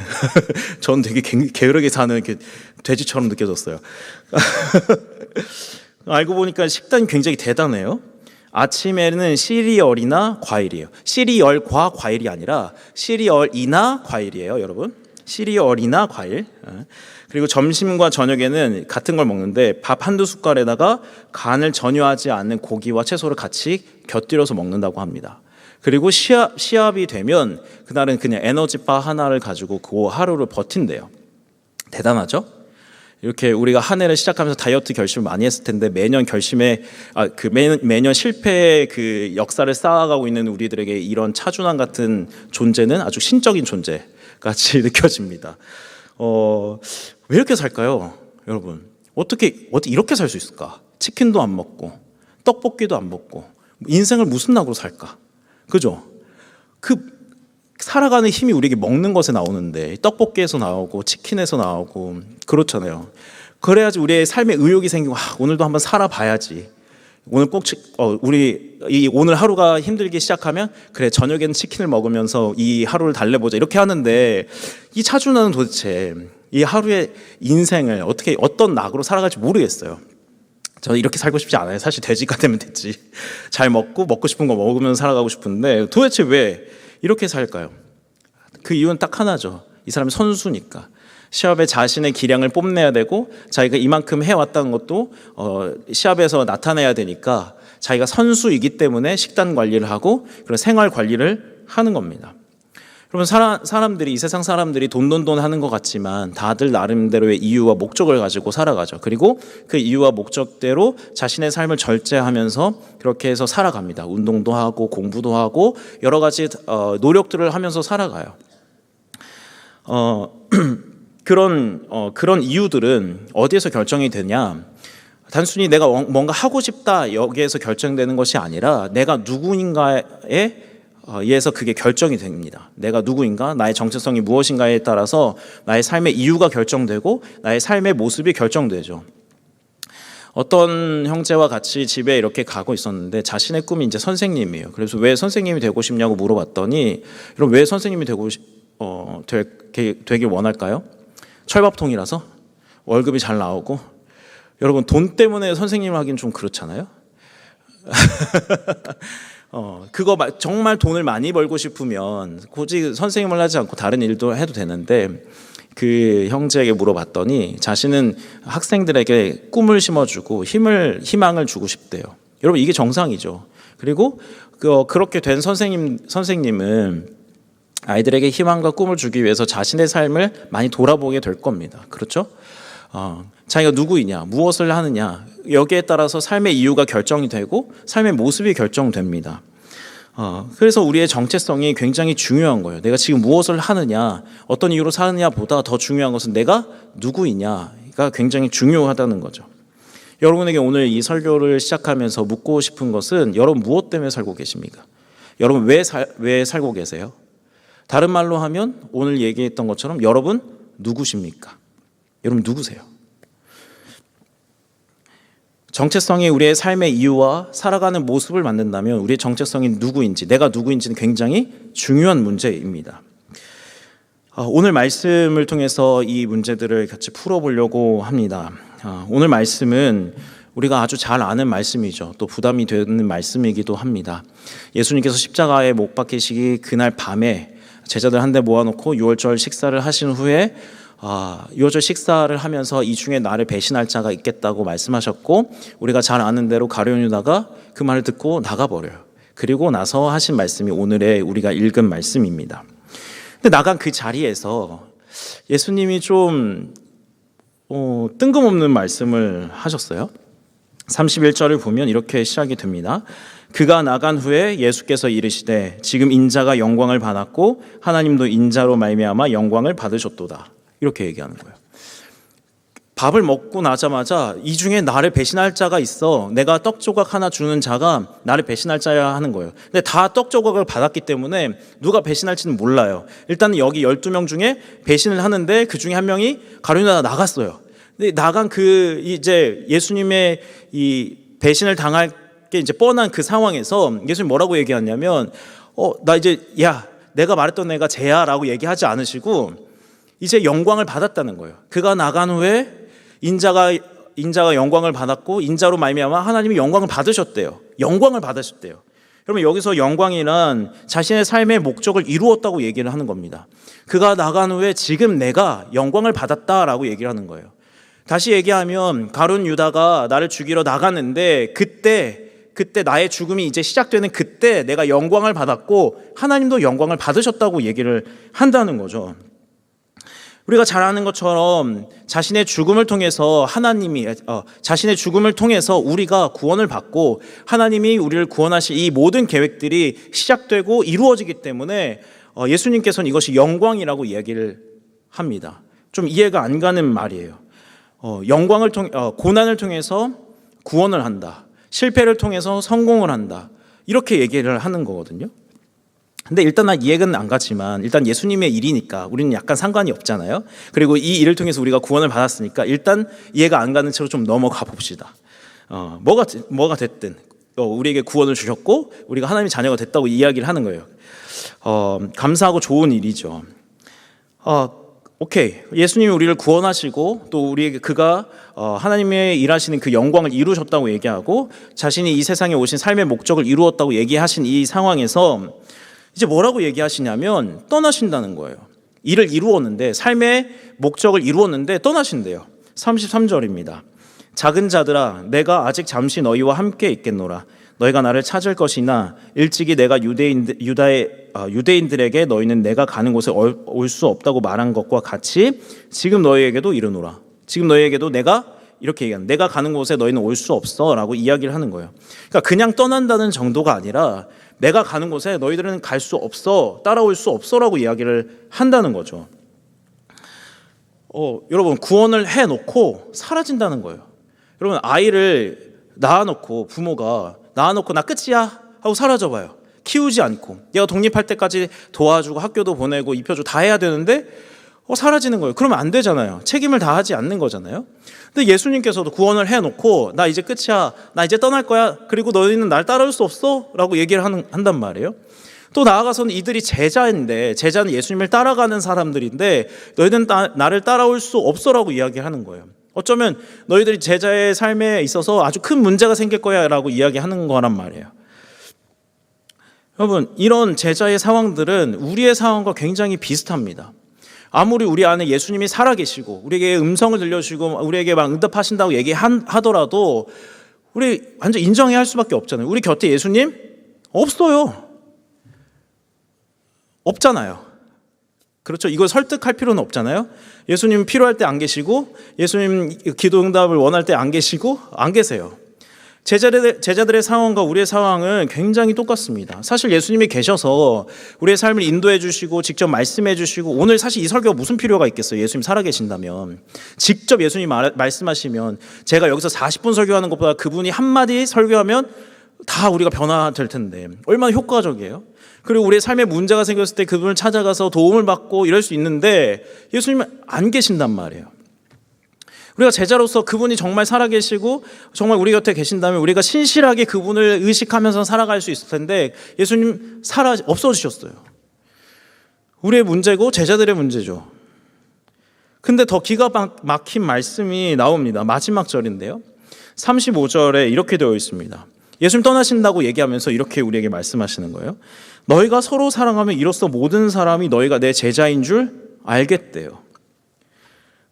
저는 되게 게으르게 사는 이렇게 돼지처럼 느껴졌어요. 알고 보니까 식단이 굉장히 대단해요. 아침에는 시리얼이나 과일이에요. 시리얼과 과일이 아니라 시리얼이나 과일이에요, 여러분. 시리얼이나 과일. 그리고 점심과 저녁에는 같은 걸 먹는데 밥 한두 숟갈에다가 간을 전혀 하지 않는 고기와 채소를 같이 곁들여서 먹는다고 합니다. 그리고 시합이 되면 그날은 그냥 에너지바 하나를 가지고 그 하루를 버틴대요. 대단하죠? 이렇게 우리가 한 해를 시작하면서 다이어트 결심을 많이 했을 텐데 매년 매년 실패의 그 역사를 쌓아가고 있는 우리들에게 이런 차준환 같은 존재는 아주 신적인 존재 같이 느껴집니다. 왜 이렇게 살까요, 여러분? 어떻게 이렇게 살 수 있을까? 치킨도 안 먹고 떡볶이도 안 먹고 인생을 무슨 낙으로 살까? 그죠? 살아가는 힘이 우리에게 먹는 것에 나오는데 떡볶이에서 나오고 치킨에서 나오고 그렇잖아요. 그래야지 우리의 삶에 의욕이 생기고 오늘도 한번 살아봐야지. 오늘 꼭 오늘 하루가 힘들게 시작하면 그래 저녁에는 치킨을 먹으면서 이 하루를 달래보자 이렇게 하는데 이 차준환은 도대체 이 하루의 인생을 어떤 낙으로 살아갈지 모르겠어요. 저는 이렇게 살고 싶지 않아요. 사실 돼지가 되면 됐지. 잘 먹고 싶은 거 먹으면서 살아가고 싶은데 도대체 왜 이렇게 살까요? 그 이유는 딱 하나죠. 이 사람이 선수니까. 시합에 자신의 기량을 뽐내야 되고 자기가 이만큼 해왔다는 것도 시합에서 나타내야 되니까 자기가 선수이기 때문에 식단 관리를 하고 그런 생활 관리를 하는 겁니다. 여러분, 사람들이 이 세상 사람들이 돈 하는 것 같지만 다들 나름대로의 이유와 목적을 가지고 살아가죠. 그리고 그 이유와 목적대로 자신의 삶을 절제하면서 그렇게 해서 살아갑니다. 운동도 하고 공부도 하고 여러 가지 노력들을 하면서 살아가요. 그런 이유들은 어디에서 결정이 되냐? 단순히 내가 뭔가 하고 싶다 여기에서 결정되는 것이 아니라 내가 누구인가에 의해서 그게 결정이 됩니다. 내가 누구인가, 나의 정체성이 무엇인가에 따라서 나의 삶의 이유가 결정되고 나의 삶의 모습이 결정되죠. 어떤 형제와 같이 집에 이렇게 가고 있었는데 자신의 꿈이 이제 선생님이에요. 그래서 왜 선생님이 되고 싶냐고 물어봤더니 여러분 왜 선생님이 되길 원할까요? 철밥통이라서 월급이 잘 나오고 여러분 돈 때문에 선생님을 하긴 좀 그렇잖아요. 그거 정말 돈을 많이 벌고 싶으면 굳이 선생님을 하지 않고 다른 일도 해도 되는데 그 형제에게 물어봤더니 자신은 학생들에게 꿈을 심어주고 희망을 주고 싶대요. 여러분 이게 정상이죠. 그리고 그렇게 된 선생님은 아이들에게 희망과 꿈을 주기 위해서 자신의 삶을 많이 돌아보게 될 겁니다. 그렇죠? 자기가 누구이냐, 무엇을 하느냐 여기에 따라서 삶의 이유가 결정이 되고 삶의 모습이 결정됩니다. 그래서 우리의 정체성이 굉장히 중요한 거예요. 내가 지금 무엇을 하느냐, 어떤 이유로 사느냐보다 더 중요한 것은 내가 누구이냐가 굉장히 중요하다는 거죠. 여러분에게 오늘 이 설교를 시작하면서 묻고 싶은 것은 여러분 무엇 때문에 살고 계십니까? 여러분 왜 살고 계세요? 다른 말로 하면 오늘 얘기했던 것처럼 여러분 누구십니까? 여러분 누구세요? 정체성이 우리의 삶의 이유와 살아가는 모습을 만든다면 우리의 정체성이 누구인지, 내가 누구인지는 굉장히 중요한 문제입니다. 오늘 말씀을 통해서 이 문제들을 같이 풀어보려고 합니다. 오늘 말씀은 우리가 아주 잘 아는 말씀이죠. 또 부담이 되는 말씀이기도 합니다. 예수님께서 십자가에 못 박히시기 그날 밤에 제자들 한데 모아놓고 유월절 식사를 하신 후에 유월절 식사를 하면서 이 중에 나를 배신할 자가 있겠다고 말씀하셨고 우리가 잘 아는 대로 가룟 유다가 그 말을 듣고 나가버려요. 그리고 나서 하신 말씀이 오늘의 우리가 읽은 말씀입니다. 근데 나간 그 자리에서 예수님이 좀 뜬금없는 말씀을 하셨어요. 31절을 보면 이렇게 시작이 됩니다. 그가 나간 후에 예수께서 이르시되 지금 인자가 영광을 받았고 하나님도 인자로 말미암아 영광을 받으셨도다. 이렇게 얘기하는 거예요. 밥을 먹고 나자마자 이 중에 나를 배신할 자가 있어. 내가 떡 조각 하나 주는 자가 나를 배신할 자야 하는 거예요. 근데 다 떡 조각을 받았기 때문에 누가 배신할지는 몰라요. 일단 여기 12명 중에 배신을 하는데 그 중에 한 명이 가룟 유다가 나갔어요. 근데 나간 이제 예수님의 이 배신을 당할 게 이제 뻔한 그 상황에서 예수님 뭐라고 얘기하냐면 나 이제 내가 말했던 애가 쟤야라고 얘기하지 않으시고 이제 영광을 받았다는 거예요. 그가 나간 후에 인자가 인자가 영광을 받았고 인자로 말미암아 하나님이 영광을 받으셨대요. 영광을 받으셨대요. 그러면 여기서 영광이란 자신의 삶의 목적을 이루었다고 얘기를 하는 겁니다. 그가 나간 후에 지금 내가 영광을 받았다라고 얘기를 하는 거예요. 다시 얘기하면 가룟 유다가 나를 죽이러 나갔는데 그때 나의 죽음이 이제 시작되는 그때 내가 영광을 받았고 하나님도 영광을 받으셨다고 얘기를 한다는 거죠. 우리가 잘 아는 것처럼 자신의 죽음을 통해서 우리가 구원을 받고 하나님이 우리를 구원하실 이 모든 계획들이 시작되고 이루어지기 때문에 예수님께서는 이것이 영광이라고 이야기를 합니다. 좀 이해가 안 가는 말이에요. 고난을 통해서 구원을 한다. 실패를 통해서 성공을 한다. 이렇게 얘기를 하는 거거든요. 근데 일단 난 이해는 안 가지만 일단 예수님의 일이니까 우리는 약간 상관이 없잖아요. 그리고 이 일을 통해서 우리가 구원을 받았으니까 일단 이해가 안 가는 채로 좀 넘어가 봅시다. 뭐가 됐든 우리에게 구원을 주셨고 우리가 하나님의 자녀가 됐다고 이야기를 하는 거예요. 감사하고 좋은 일이죠. 오케이. 예수님이 우리를 구원하시고 또 우리에게 그가 하나님의 일하시는 그 영광을 이루셨다고 얘기하고 자신이 이 세상에 오신 삶의 목적을 이루었다고 얘기하신 이 상황에서 이제 뭐라고 얘기하시냐면 떠나신다는 거예요. 일을 이루었는데 삶의 목적을 이루었는데 떠나신대요. 33절입니다. 작은 자들아 내가 아직 잠시 너희와 함께 있겠노라. 너희가 나를 찾을 것이나 일찍이 내가 유대인들에게 너희는 내가 가는 곳에 올 수 없다고 말한 것과 같이 지금 너희에게도 이르노라. 지금 너희에게도 내가 이렇게 얘기하는 내가 가는 곳에 너희는 올 수 없어 라고 이야기를 하는 거예요. 그러니까 그냥 떠난다는 정도가 아니라 내가 가는 곳에 너희들은 갈 수 없어, 따라올 수 없어 라고 이야기를 한다는 거죠. 여러분 구원을 해놓고 사라진다는 거예요. 여러분 아이를 낳아놓고 부모가 낳아놓고 나 끝이야 하고 사라져봐요. 키우지 않고 얘가 독립할 때까지 도와주고 학교도 보내고 입혀주고 다 해야 되는데 사라지는 거예요. 그러면 안 되잖아요. 책임을 다하지 않는 거잖아요. 근데 예수님께서도 구원을 해놓고 나 이제 끝이야, 나 이제 떠날 거야, 그리고 너희는 날 따라올 수 없어 라고 얘기를 한단 말이에요. 또 나아가서는 이들이 제자인데 제자는 예수님을 따라가는 사람들인데 너희는 나를 따라올 수 없어 라고 이야기를 하는 거예요. 어쩌면 너희들이 제자의 삶에 있어서 아주 큰 문제가 생길 거야 라고 이야기하는 거란 말이에요. 여러분 이런 제자의 상황들은 우리의 상황과 굉장히 비슷합니다. 아무리 우리 안에 예수님이 살아계시고 우리에게 음성을 들려주시고 우리에게 막 응답하신다고 얘기하더라도 우리 완전 인정해야 할 수밖에 없잖아요. 우리 곁에 예수님 없어요. 없잖아요. 그렇죠. 이걸 설득할 필요는 없잖아요. 예수님 필요할 때 안 계시고 예수님 기도 응답을 원할 때 안 계시고 안 계세요. 제자들의 상황과 우리의 상황은 굉장히 똑같습니다. 사실 예수님이 계셔서 우리의 삶을 인도해 주시고 직접 말씀해 주시고 오늘 사실 이 설교가 무슨 필요가 있겠어요. 예수님 살아계신다면 직접 예수님 말씀하시면 제가 여기서 40분 설교하는 것보다 그분이 한마디 설교하면 다 우리가 변화될 텐데 얼마나 효과적이에요. 그리고 우리의 삶에 문제가 생겼을 때 그분을 찾아가서 도움을 받고 이럴 수 있는데 예수님은 안 계신단 말이에요. 우리가 제자로서 그분이 정말 살아계시고 정말 우리 곁에 계신다면 우리가 신실하게 그분을 의식하면서 살아갈 수 있을 텐데 예수님 없어지셨어요. 우리의 문제고 제자들의 문제죠. 근데 더 기가 막힌 말씀이 나옵니다. 마지막 절인데요. 35절에 이렇게 되어 있습니다. 예수님 떠나신다고 얘기하면서 이렇게 우리에게 말씀하시는 거예요. 너희가 서로 사랑하면 이로써 모든 사람이 너희가 내 제자인 줄 알겠대요.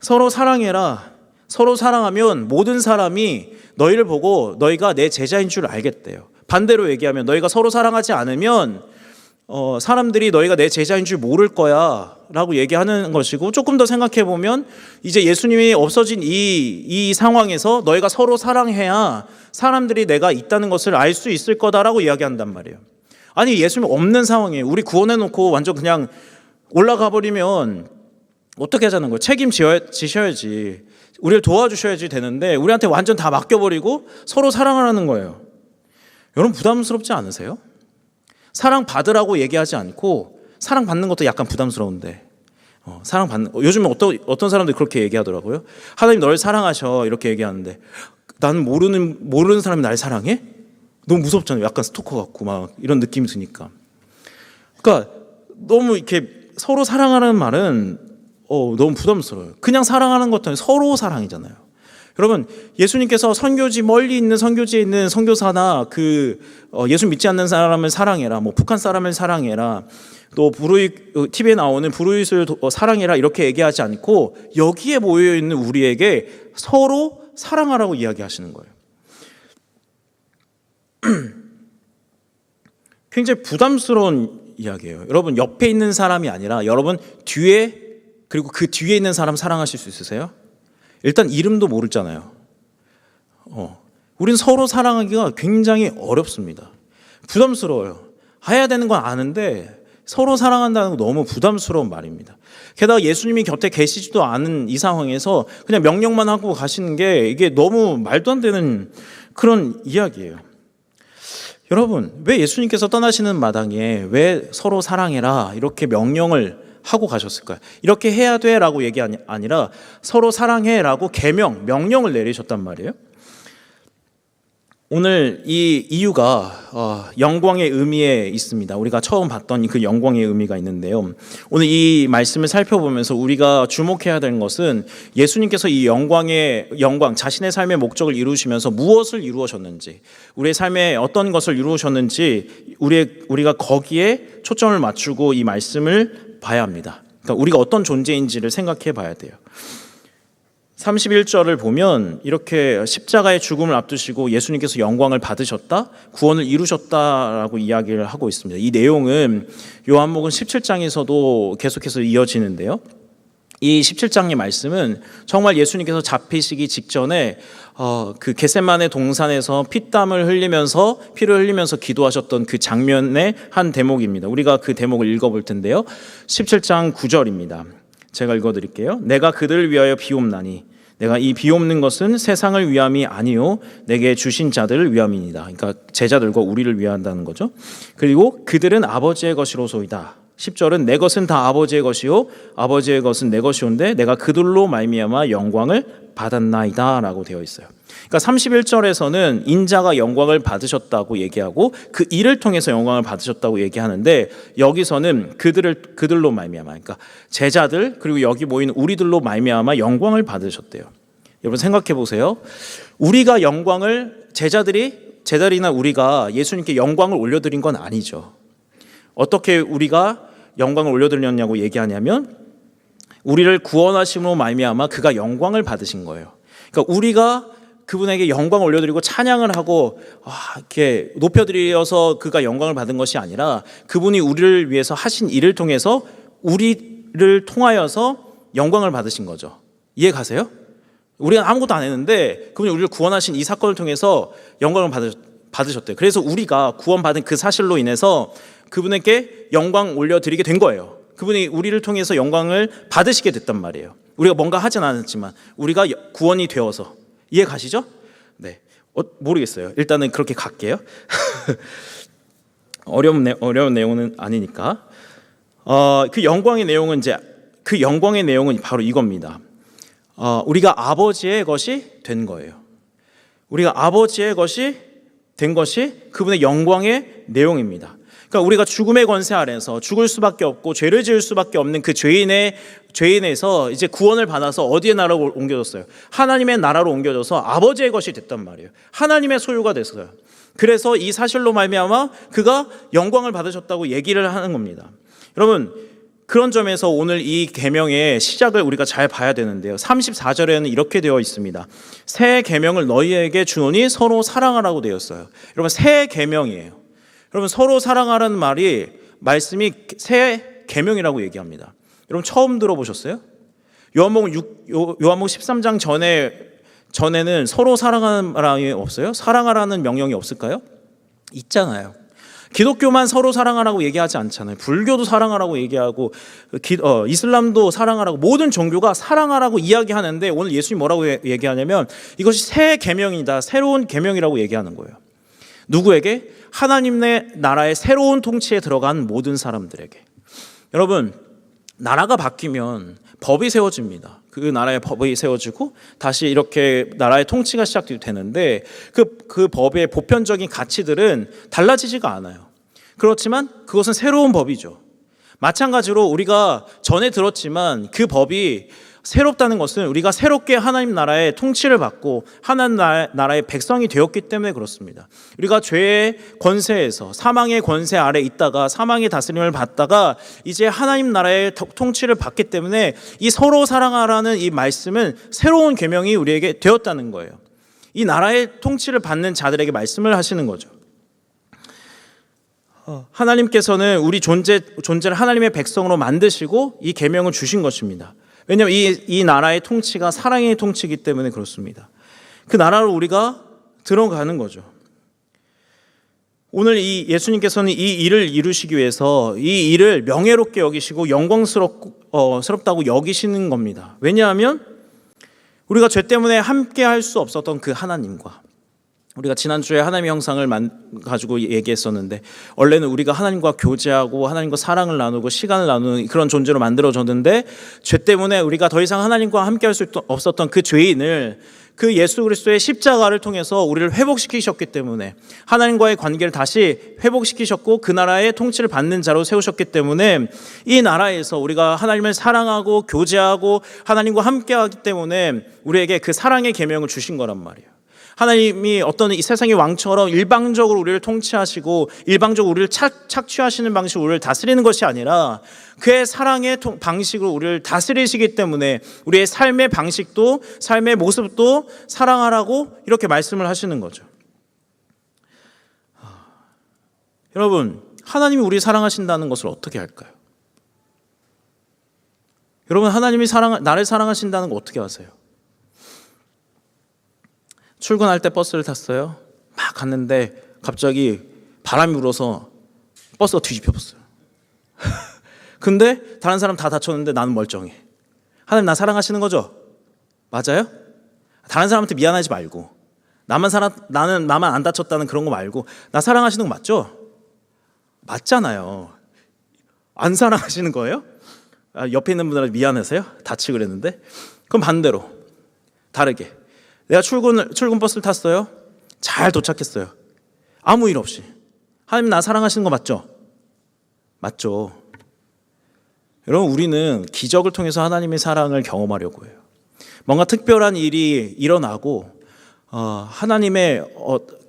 서로 사랑해라. 서로 사랑하면 모든 사람이 너희를 보고 너희가 내 제자인 줄 알겠대요. 반대로 얘기하면 너희가 서로 사랑하지 않으면 사람들이 너희가 내 제자인 줄 모를 거야 라고 얘기하는 것이고 조금 더 생각해 보면 이제 예수님이 없어진 이 상황에서 너희가 서로 사랑해야 사람들이 내가 있다는 것을 알 수 있을 거다라고 이야기한단 말이에요. 아니 예수님 없는 상황에 우리 구원해 놓고 완전 그냥 올라가 버리면 어떻게 하자는 거예요? 책임지셔야지. 우리를 도와주셔야지 되는데 우리한테 완전 다 맡겨버리고 서로 사랑하라는 거예요. 여러분 부담스럽지 않으세요? 사랑받으라고 얘기하지 않고 사랑받는 것도 약간 부담스러운데 요즘에 어떤 사람들이 그렇게 얘기하더라고요. 하나님 너를 사랑하셔 이렇게 얘기하는데 나는 모르는 사람이 날 사랑해? 너무 무섭잖아요. 약간 스토커 같고 막 이런 느낌이 드니까. 그러니까 너무 이렇게 서로 사랑하라는 말은 너무 부담스러워요. 그냥 사랑하는 것도 아니라 서로 사랑이잖아요. 여러분, 예수님께서 선교지 멀리 있는 선교지에 있는 선교사나 예수 믿지 않는 사람을 사랑해라, 뭐 북한 사람을 사랑해라, 또 TV에 나오는 불우이웃을 사랑해라 이렇게 얘기하지 않고 여기에 모여 있는 우리에게 서로 사랑하라고 이야기하시는 거예요. 굉장히 부담스러운 이야기예요. 여러분, 옆에 있는 사람이 아니라 여러분 뒤에, 그리고 그 뒤에 있는 사람 사랑하실 수 있으세요? 일단 이름도 모르잖아요. 우린 서로 사랑하기가 굉장히 어렵습니다. 부담스러워요. 해야 되는 건 아는데 서로 사랑한다는 건 너무 부담스러운 말입니다. 게다가 예수님이 곁에 계시지도 않은 이 상황에서 그냥 명령만 하고 가시는 게 이게 너무 말도 안 되는 그런 이야기예요. 여러분, 왜 예수님께서 떠나시는 마당에 왜 서로 사랑해라 이렇게 명령을 하고 가셨을까요? 이렇게 해야 돼 라고 얘기 아니라 서로 사랑해 라고 명령을 내리셨단 말이에요. 오늘 이 이유가 영광의 의미에 있습니다. 우리가 처음 봤던 그 영광의 의미가 있는데요. 오늘 이 말씀을 살펴보면서 우리가 주목해야 되는 것은 예수님께서 이 영광, 자신의 삶의 목적을 이루시면서 무엇을 이루셨는지, 우리의 삶에 어떤 것을 이루셨는지 우리가 거기에 초점을 맞추고 이 말씀을 봐야 합니다. 그러니까 우리가 어떤 존재인지를 생각해 봐야 돼요. 31절을 보면 이렇게 십자가의 죽음을 앞두시고 예수님께서 영광을 받으셨다, 구원을 이루셨다라고 이야기를 하고 있습니다. 이 내용은 요한복음 17장에서도 계속해서 이어지는데요. 이 17장의 말씀은 정말 예수님께서 잡히시기 직전에 그 겟세마네 동산에서 피를 흘리면서 기도하셨던 그 장면의 한 대목입니다. 우리가 그 대목을 읽어볼 텐데요. 17장 9절입니다. 제가 읽어드릴게요. 내가 그들을 위하여 비옵나니 내가 이 비옵는 것은 세상을 위함이 아니요 내게 주신 자들을 위함이니이다. 그러니까 제자들과 우리를 위한다는 거죠. 그리고 그들은 아버지의 것이로소이다. 10절은 내 것은 다 아버지의 것이요 아버지의 것은 내 것이온데 내가 그들로 말미암아 영광을 받았나이다 라고 되어 있어요. 그러니까 31절에서는 인자가 영광을 받으셨다고 얘기하고 그 일을 통해서 영광을 받으셨다고 얘기하는데, 여기서는 그들로 말미암아, 그러니까 제자들 그리고 여기 모인 우리들로 말미암아 영광을 받으셨대요. 여러분 생각해 보세요. 우리가 영광을 제자들이나 우리가 예수님께 영광을 올려드린 건 아니죠. 어떻게 우리가 영광을 올려드렸냐고 얘기하냐면 우리를 구원하심으로 말미암아 그가 영광을 받으신 거예요. 그러니까 우리가 그분에게 영광을 올려드리고 찬양을 하고 이렇게 높여드려서 그가 영광을 받은 것이 아니라 그분이 우리를 위해서 하신 일을 통해서 우리를 통하여서 영광을 받으신 거죠. 이해 가세요? 우리가 아무것도 안 했는데 그분이 우리를 구원하신 이 사건을 통해서 영광을 받으셨대요. 그래서 우리가 구원받은 그 사실로 인해서 그분에게 영광 올려드리게 된 거예요. 그분이 우리를 통해서 영광을 받으시게 됐단 말이에요. 우리가 뭔가 하진 않았지만 우리가 구원이 되어서. 이해 가시죠? 네. 모르겠어요. 일단은 그렇게 갈게요. 어려운 내용은 아니니까. 그 영광의 내용은 바로 이겁니다. 우리가 아버지의 것이 된 거예요. 우리가 아버지의 것이 된 것이 그분의 영광의 내용입니다. 그러니까 우리가 죽음의 권세 아래서 죽을 수밖에 없고 죄를 지을 수밖에 없는 그 죄인에서 이제 구원을 받아서 어디의 나라로 옮겨졌어요? 하나님의 나라로 옮겨져서 아버지의 것이 됐단 말이에요. 하나님의 소유가 됐어요. 그래서 이 사실로 말미암아 그가 영광을 받으셨다고 얘기를 하는 겁니다. 여러분, 그런 점에서 오늘 이 계명의 시작을 우리가 잘 봐야 되는데요. 34절에는 이렇게 되어 있습니다. 새 계명을 너희에게 주노니 서로 사랑하라고 되어 있어요. 여러분, 새 계명이에요. 여러분, 서로 사랑하라는 말씀이 새 계명이라고 얘기합니다. 여러분 처음 들어보셨어요? 요한복음 13장 전에는 서로 사랑하는 말이 없어요? 사랑하라는 명령이 없을까요? 있잖아요. 기독교만 서로 사랑하라고 얘기하지 않잖아요. 불교도 사랑하라고 얘기하고 이슬람도 사랑하라고, 모든 종교가 사랑하라고 이야기하는데 오늘 예수님이 뭐라고 얘기하냐면 이것이 새 계명이다, 새로운 계명이라고 얘기하는 거예요. 누구에게? 하나님의 나라의 새로운 통치에 들어간 모든 사람들에게. 여러분, 나라가 바뀌면 법이 세워집니다. 그 나라의 법이 세워지고 다시 이렇게 나라의 통치가 시작되는데 그 법의 보편적인 가치들은 달라지지가 않아요. 그렇지만 그것은 새로운 법이죠. 마찬가지로 우리가 전에 들었지만 그 법이 새롭다는 것은 우리가 새롭게 하나님 나라의 통치를 받고 하나님 나라의 백성이 되었기 때문에 그렇습니다. 우리가 죄의 권세에서 사망의 권세 아래 있다가 사망의 다스림을 받다가 이제 하나님 나라의 통치를 받기 때문에 이 서로 사랑하라는 이 말씀은 새로운 계명이 우리에게 되었다는 거예요. 이 나라의 통치를 받는 자들에게 말씀을 하시는 거죠. 하나님께서는 우리 존재를 하나님의 백성으로 만드시고 이 계명을 주신 것입니다. 왜냐하면 이 나라의 통치가 사랑의 통치이기 때문에 그렇습니다. 그 나라로 우리가 들어가는 거죠. 오늘 이 예수님께서는 이 일을 이루시기 위해서 이 일을 명예롭게 여기시고 영광스럽다고 여기시는 겁니다. 왜냐하면 우리가 죄 때문에 함께 할 수 없었던 그 하나님과 우리가 지난주에 하나님의 형상을 가지고 얘기했었는데 원래는 우리가 하나님과 교제하고 하나님과 사랑을 나누고 시간을 나누는 그런 존재로 만들어졌는데 죄 때문에 우리가 더 이상 하나님과 함께 할 수 없었던 그 죄인을 그 예수 그리스도의 십자가를 통해서 우리를 회복시키셨기 때문에 하나님과의 관계를 다시 회복시키셨고 그 나라의 통치를 받는 자로 세우셨기 때문에 이 나라에서 우리가 하나님을 사랑하고 교제하고 하나님과 함께하기 때문에 우리에게 그 사랑의 계명을 주신 거란 말이에요. 하나님이 어떤 이 세상의 왕처럼 일방적으로 우리를 통치하시고 일방적으로 우리를 착취하시는 방식으로 우리를 다스리는 것이 아니라 그의 사랑의 방식으로 우리를 다스리시기 때문에 우리의 삶의 방식도 삶의 모습도 사랑하라고 이렇게 말씀을 하시는 거죠. 여러분, 하나님이 우리 사랑하신다는 것을 어떻게 할까요? 여러분, 하나님이 나를 사랑하신다는 거 어떻게 아세요? 출근할 때 버스를 탔어요. 막 갔는데 갑자기 바람이 불어서 버스가 뒤집혀졌어요. 근데 다른 사람 다 다쳤는데 나는 멀쩡해. 하나님 나 사랑하시는 거죠? 맞아요? 다른 사람한테 미안하지 말고 나만 안 다쳤다는 그런 거 말고 나 사랑하시는 거 맞죠? 맞잖아요. 안 사랑하시는 거예요? 옆에 있는 분들한테 미안해서요? 다치고 그랬는데? 그럼 반대로 다르게 내가 출근 버스를 탔어요. 잘 도착했어요. 아무 일 없이. 하나님 나 사랑하시는 거 맞죠? 맞죠. 여러분, 우리는 기적을 통해서 하나님의 사랑을 경험하려고 해요. 뭔가 특별한 일이 일어나고 하나님의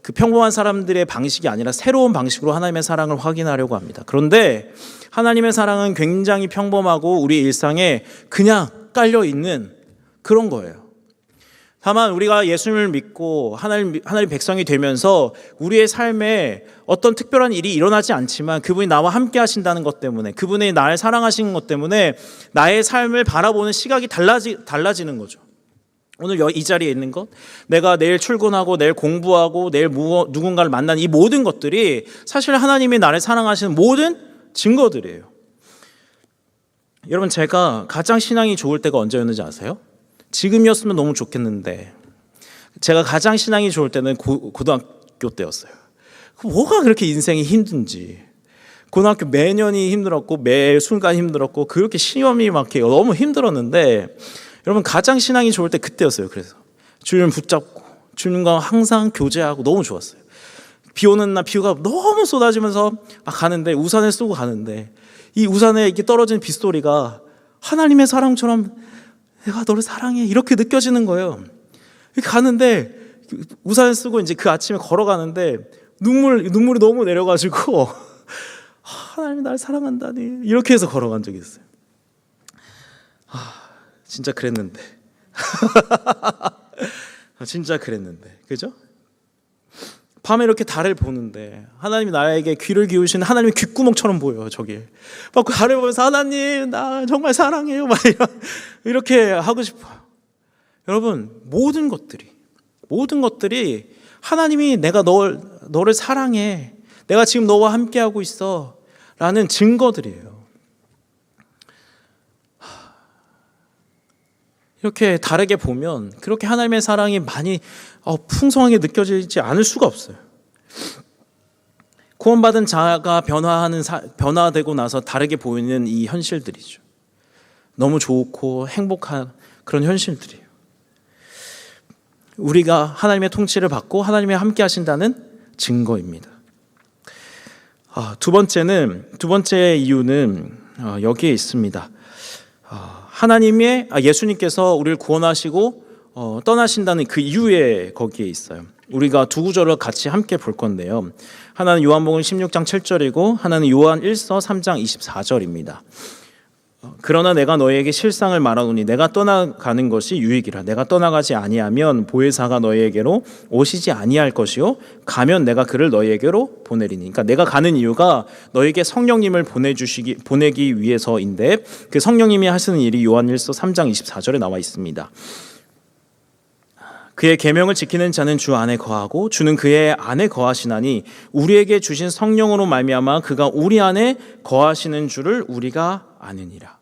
그 평범한 사람들의 방식이 아니라 새로운 방식으로 하나님의 사랑을 확인하려고 합니다. 그런데 하나님의 사랑은 굉장히 평범하고 우리 일상에 그냥 깔려 있는 그런 거예요. 다만 우리가 예수님을 믿고 하나님 백성이 되면서 우리의 삶에 어떤 특별한 일이 일어나지 않지만 그분이 나와 함께 하신다는 것 때문에 그분이 나를 사랑하시는 것 때문에 나의 삶을 바라보는 시각이 달라지는 거죠. 오늘 이 자리에 있는 것, 내가 내일 출근하고 내일 공부하고 내일 누군가를 만나는 이 모든 것들이 사실 하나님이 나를 사랑하시는 모든 증거들이에요. 여러분, 제가 가장 신앙이 좋을 때가 언제였는지 아세요? 지금이었으면 너무 좋겠는데 제가 가장 신앙이 좋을 때는 고등학교 때였어요. 뭐가 그렇게 인생이 힘든지. 고등학교 매년이 힘들었고 매 순간 힘들었고 그렇게 시험이 막 너무 힘들었는데 여러분, 가장 신앙이 좋을 때 그때였어요. 그래서 주님 붙잡고 주님과 항상 교제하고 너무 좋았어요. 비 오는 날 비가 너무 쏟아지면서 가는데 우산을 쓰고 가는데 이 우산에 이렇게 떨어지는 빗소리가 하나님의 사랑처럼 내가 너를 사랑해 이렇게 느껴지는 거예요. 이렇게 가는데 우산을 쓰고 이제 그 아침에 걸어가는데 눈물이 너무 내려가지고 하나님이 나를 사랑한다니 이렇게 해서 걸어간 적이 있어요. 진짜 그랬는데 진짜 그랬는데 그죠? 밤에 이렇게 달을 보는데 하나님이 나에게 귀를 기울이시는 하나님의 귓구멍처럼 보여요. 저기 막 그 달을 보면서 하나님 나 정말 사랑해요 막 이렇게 하고 싶어요. 여러분, 모든 것들이 하나님이 내가 너를 사랑해, 내가 지금 너와 함께하고 있어 라는 증거들이에요. 이렇게 다르게 보면 그렇게 하나님의 사랑이 많이 풍성하게 느껴지지 않을 수가 없어요. 구원받은 자가 변화되고 나서 다르게 보이는 이 현실들이죠. 너무 좋고 행복한 그런 현실들이에요. 우리가 하나님의 통치를 받고 하나님이 함께 하신다는 증거입니다. 두 번째 이유는 여기에 있습니다. 예수님께서 우리를 구원하시고 떠나신다는 그 이유에 거기에 있어요. 우리가 두 구절을 같이 함께 볼 건데요. 하나는 요한복음 16장 7절이고 하나는 요한 1서 3장 24절입니다. 그러나 내가 너희에게 실상을 말하노니 내가 떠나가는 것이 유익이라. 내가 떠나가지 아니하면 보혜사가 너희에게로 오시지 아니할 것이요 가면 내가 그를 너희에게로 보내리니. 그러니까 내가 가는 이유가 너희에게 성령님을 보내기 위해서인데 그 성령님이 하시는 일이 요한 1서 3장 24절에 나와 있습니다. 그의 계명을 지키는 자는 주 안에 거하고 주는 그의 안에 거하시나니 우리에게 주신 성령으로 말미암아 그가 우리 안에 거하시는 줄을 우리가 아느니라.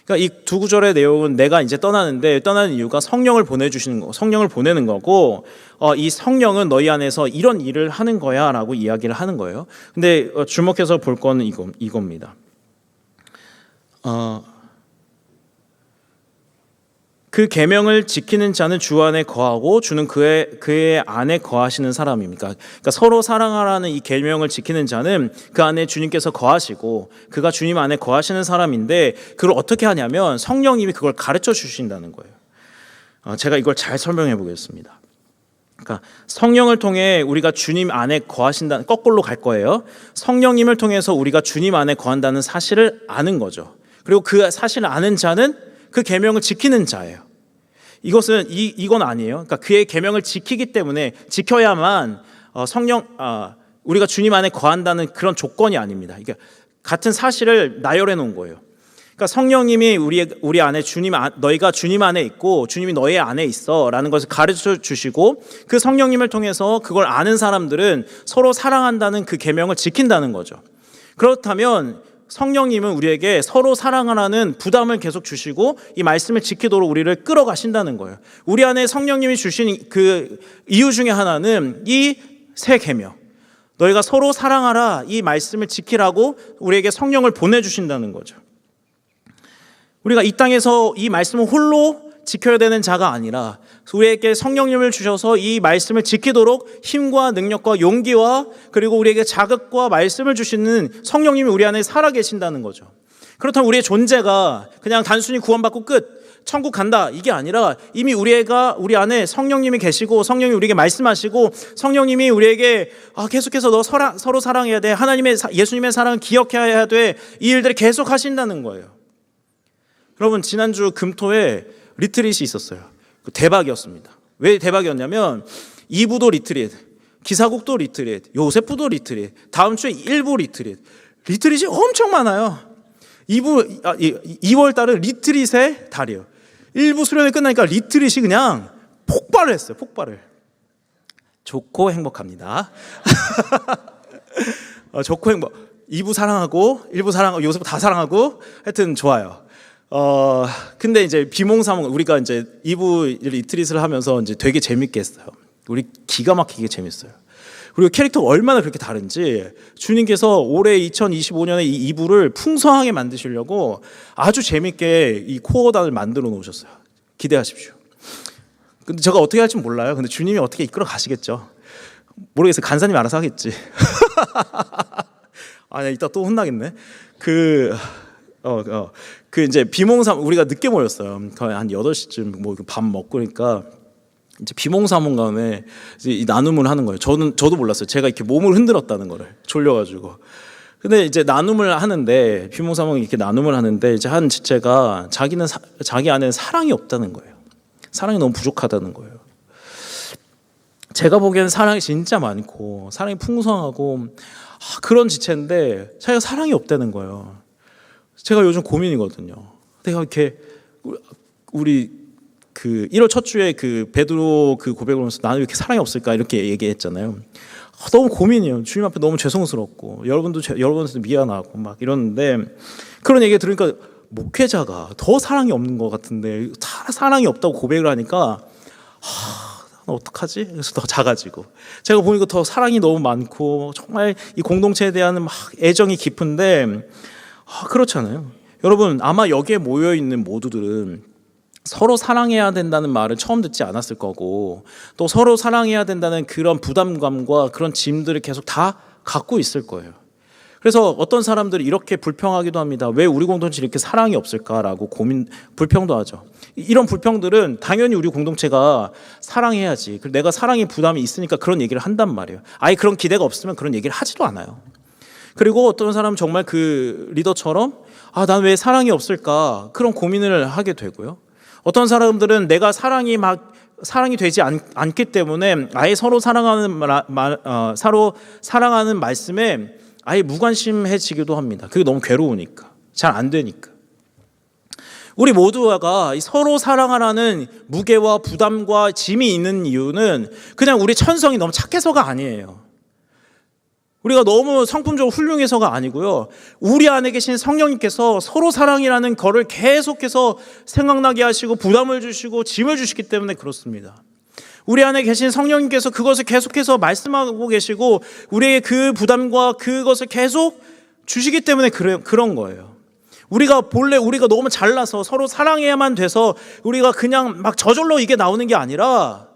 그러니까 이 두 구절의 내용은 내가 이제 떠나는 이유가 성령을 보내주시는 거, 성령을 보내는 거고, 이 성령은 너희 안에서 이런 일을 하는 거야라고 이야기를 하는 거예요. 근데 주목해서 볼 거는 이겁니다. 그 계명을 지키는 자는 주 안에 거하고 주는 그의 안에 거하시는 사람입니까? 그러니까 서로 사랑하라는 이 계명을 지키는 자는 그 안에 주님께서 거하시고 그가 주님 안에 거하시는 사람인데 그걸 어떻게 하냐면 성령님이 그걸 가르쳐 주신다는 거예요. 제가 이걸 잘 설명해 보겠습니다. 그러니까 성령을 통해 우리가 주님 안에 거하신다는, 거꾸로 갈 거예요. 성령님을 통해서 우리가 주님 안에 거한다는 사실을 아는 거죠. 그리고 그 사실을 아는 자는 그 계명을 지키는 자예요. 이건 아니에요. 그러니까 그의 계명을 지키기 때문에 지켜야만 우리가 주님 안에 거한다는 그런 조건이 아닙니다. 이게 같은 사실을 나열해 놓은 거예요. 그러니까 성령님이 우리 안에 너희가 주님 안에 있고 주님이 너희 안에 있어라는 것을 가르쳐 주시고 그 성령님을 통해서 그걸 아는 사람들은 서로 사랑한다는 그 계명을 지킨다는 거죠. 그렇다면 성령님은 우리에게 서로 사랑하라는 부담을 계속 주시고 이 말씀을 지키도록 우리를 끌어가신다는 거예요. 우리 안에 성령님이 주신 그 이유 중에 하나는 이 새 계명, 너희가 서로 사랑하라, 이 말씀을 지키라고 우리에게 성령을 보내주신다는 거죠. 우리가 이 땅에서 이 말씀을 홀로 지켜야 되는 자가 아니라 우리에게 성령님을 주셔서 이 말씀을 지키도록 힘과 능력과 용기와 그리고 우리에게 자극과 말씀을 주시는 성령님이 우리 안에 살아계신다는 거죠. 그렇다면 우리의 존재가 그냥 단순히 구원받고 끝, 천국 간다, 이게 아니라 이미 우리 안에 성령님이 계시고 성령이 우리에게 말씀하시고 성령님이 우리에게 계속해서 너 서로 사랑해야 돼, 예수님의 사랑을 기억해야 돼, 이 일들을 계속 하신다는 거예요. 여러분, 지난주 금토에 리트릿이 있었어요. 대박이었습니다. 왜 대박이었냐면 2부도 리트릿, 기사국도 리트릿, 요세프도 리트릿, 다음 주에 1부 리트릿이 엄청 많아요. 2월 달은 리트릿의 달이에요. 1부 수련회 끝나니까 리트릿이 그냥 폭발을 했어요. 좋고 행복합니다. 좋고 행복. 2부 사랑하고 1부 사랑하고 요세프 다 사랑하고 하여튼 좋아요. 근데 이제 비몽사몽 우리가 이제 2부 리트릿을 하면서 이제 되게 재밌게 했어요. 우리 기가 막히게 재밌어요. 그리고 캐릭터가 얼마나 그렇게 다른지 주님께서 올해 2025년에 이 2부를 풍성하게 만드시려고 아주 재밌게 이 코어단을 만들어 놓으셨어요. 기대하십시오. 근데 제가 어떻게 할지 몰라요. 근데 주님이 어떻게 이끌어 가시겠죠. 모르겠어요. 간사님 알아서 하겠지. 이따 또 혼나겠네. 그 이제 비몽사몽 우리가 늦게 모였어요. 거의 한 8시쯤 뭐 밥 먹고 그러니까 이제 비몽사몽간에 이제 이 나눔을 하는 거예요. 저도 몰랐어요. 제가 이렇게 몸을 흔들었다는 거를 졸려가지고. 근데 이제 나눔을 하는데 비몽사몽이 이렇게 나눔을 하는데 이제 한 지체가 자기 안에 사랑이 없다는 거예요. 사랑이 너무 부족하다는 거예요. 제가 보기에는 사랑이 진짜 많고 사랑이 풍성하고 그런 지체인데 자기가 사랑이 없다는 거예요. 제가 요즘 고민이거든요. 내가 이렇게 우리 그 1월 첫 주에 그 베드로 그 고백을 하면서 나는 왜 이렇게 사랑이 없을까 이렇게 얘기했잖아요. 너무 고민이에요. 주님 앞에 너무 죄송스럽고 여러분들도 미안하고 막 이러는데 그런 얘기 들으니까 목회자가 더 사랑이 없는 것 같은데 사랑이 없다고 고백을 하니까 나 어떡하지? 그래서 더 작아지고 제가 보니까 더 사랑이 너무 많고 정말 이 공동체에 대한 막 애정이 깊은데 그렇잖아요. 여러분 아마 여기에 모여있는 모두들은 서로 사랑해야 된다는 말을 처음 듣지 않았을 거고 또 서로 사랑해야 된다는 그런 부담감과 그런 짐들을 계속 다 갖고 있을 거예요. 그래서 어떤 사람들이 이렇게 불평하기도 합니다. 왜 우리 공동체에 이렇게 사랑이 없을까라고 불평도 하죠. 이런 불평들은 당연히 우리 공동체가 사랑해야지. 내가 사랑의 부담이 있으니까 그런 얘기를 한단 말이에요. 아예 그런 기대가 없으면 그런 얘기를 하지도 않아요. 그리고 어떤 사람은 정말 그 리더처럼 난 왜 사랑이 없을까 그런 고민을 하게 되고요. 어떤 사람들은 내가 사랑이 되지 않기 때문에 아예 서로 사랑하는 말씀에 아예 무관심해지기도 합니다. 그게 너무 괴로우니까, 잘 안 되니까. 우리 모두가 서로 사랑하라는 무게와 부담과 짐이 있는 이유는 그냥 우리 천성이 너무 착해서가 아니에요. 우리가 너무 성품적으로 훌륭해서가 아니고요. 우리 안에 계신 성령님께서 서로 사랑이라는 거를 계속해서 생각나게 하시고 부담을 주시고 짐을 주시기 때문에 그렇습니다. 우리 안에 계신 성령님께서 그것을 계속해서 말씀하고 계시고 우리의 그 부담과 그것을 계속 주시기 때문에 그런 거예요. 우리가 너무 잘나서 서로 사랑해야만 돼서 우리가 그냥 막 저절로 이게 나오는 게 아니라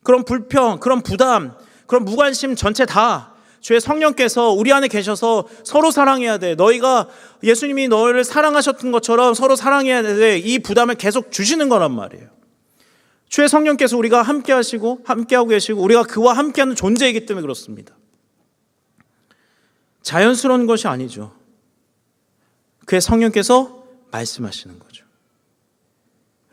그런 불평, 그런 부담, 그런 무관심 전체 다 주의 성령께서 우리 안에 계셔서 서로 사랑해야 돼. 너희가 예수님이 너희를 사랑하셨던 것처럼 서로 사랑해야 돼. 이 부담을 계속 주시는 거란 말이에요. 주의 성령께서 우리가 함께하고 계시고 우리가 그와 함께하는 존재이기 때문에 그렇습니다. 자연스러운 것이 아니죠. 그의 성령께서 말씀하시는 거죠.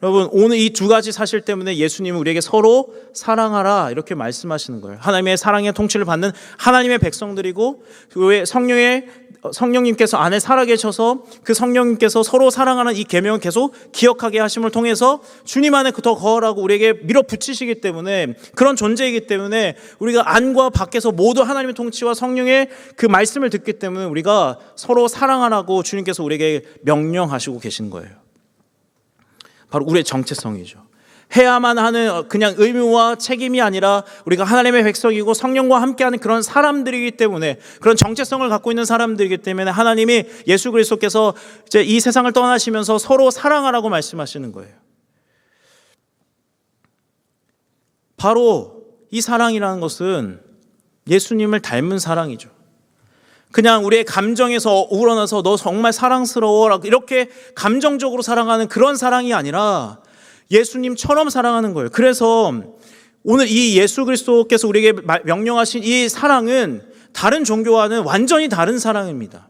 여러분, 오늘 이 두 가지 사실 때문에 예수님은 우리에게 서로 사랑하라 이렇게 말씀하시는 거예요. 하나님의 사랑의 통치를 받는 하나님의 백성들이고 그 성령님께서 안에 살아계셔서 그 성령님께서 서로 사랑하는 이 계명을 계속 기억하게 하심을 통해서 주님 안에 더 거하라고 우리에게 밀어붙이시기 때문에 그런 존재이기 때문에 우리가 안과 밖에서 모두 하나님의 통치와 성령의 그 말씀을 듣기 때문에 우리가 서로 사랑하라고 주님께서 우리에게 명령하시고 계신 거예요. 바로 우리의 정체성이죠. 해야만 하는 그냥 의무와 책임이 아니라 우리가 하나님의 백성이고 성령과 함께하는 그런 사람들이기 때문에 그런 정체성을 갖고 있는 사람들이기 때문에 하나님이 예수 그리스도께서 이제 이 세상을 떠나시면서 서로 사랑하라고 말씀하시는 거예요. 바로 이 사랑이라는 것은 예수님을 닮은 사랑이죠. 그냥 우리의 감정에서 우러나서 너 정말 사랑스러워 이렇게 감정적으로 사랑하는 그런 사랑이 아니라 예수님처럼 사랑하는 거예요. 그래서 오늘 이 예수 그리스도께서 우리에게 명령하신 이 사랑은 다른 종교와는 완전히 다른 사랑입니다.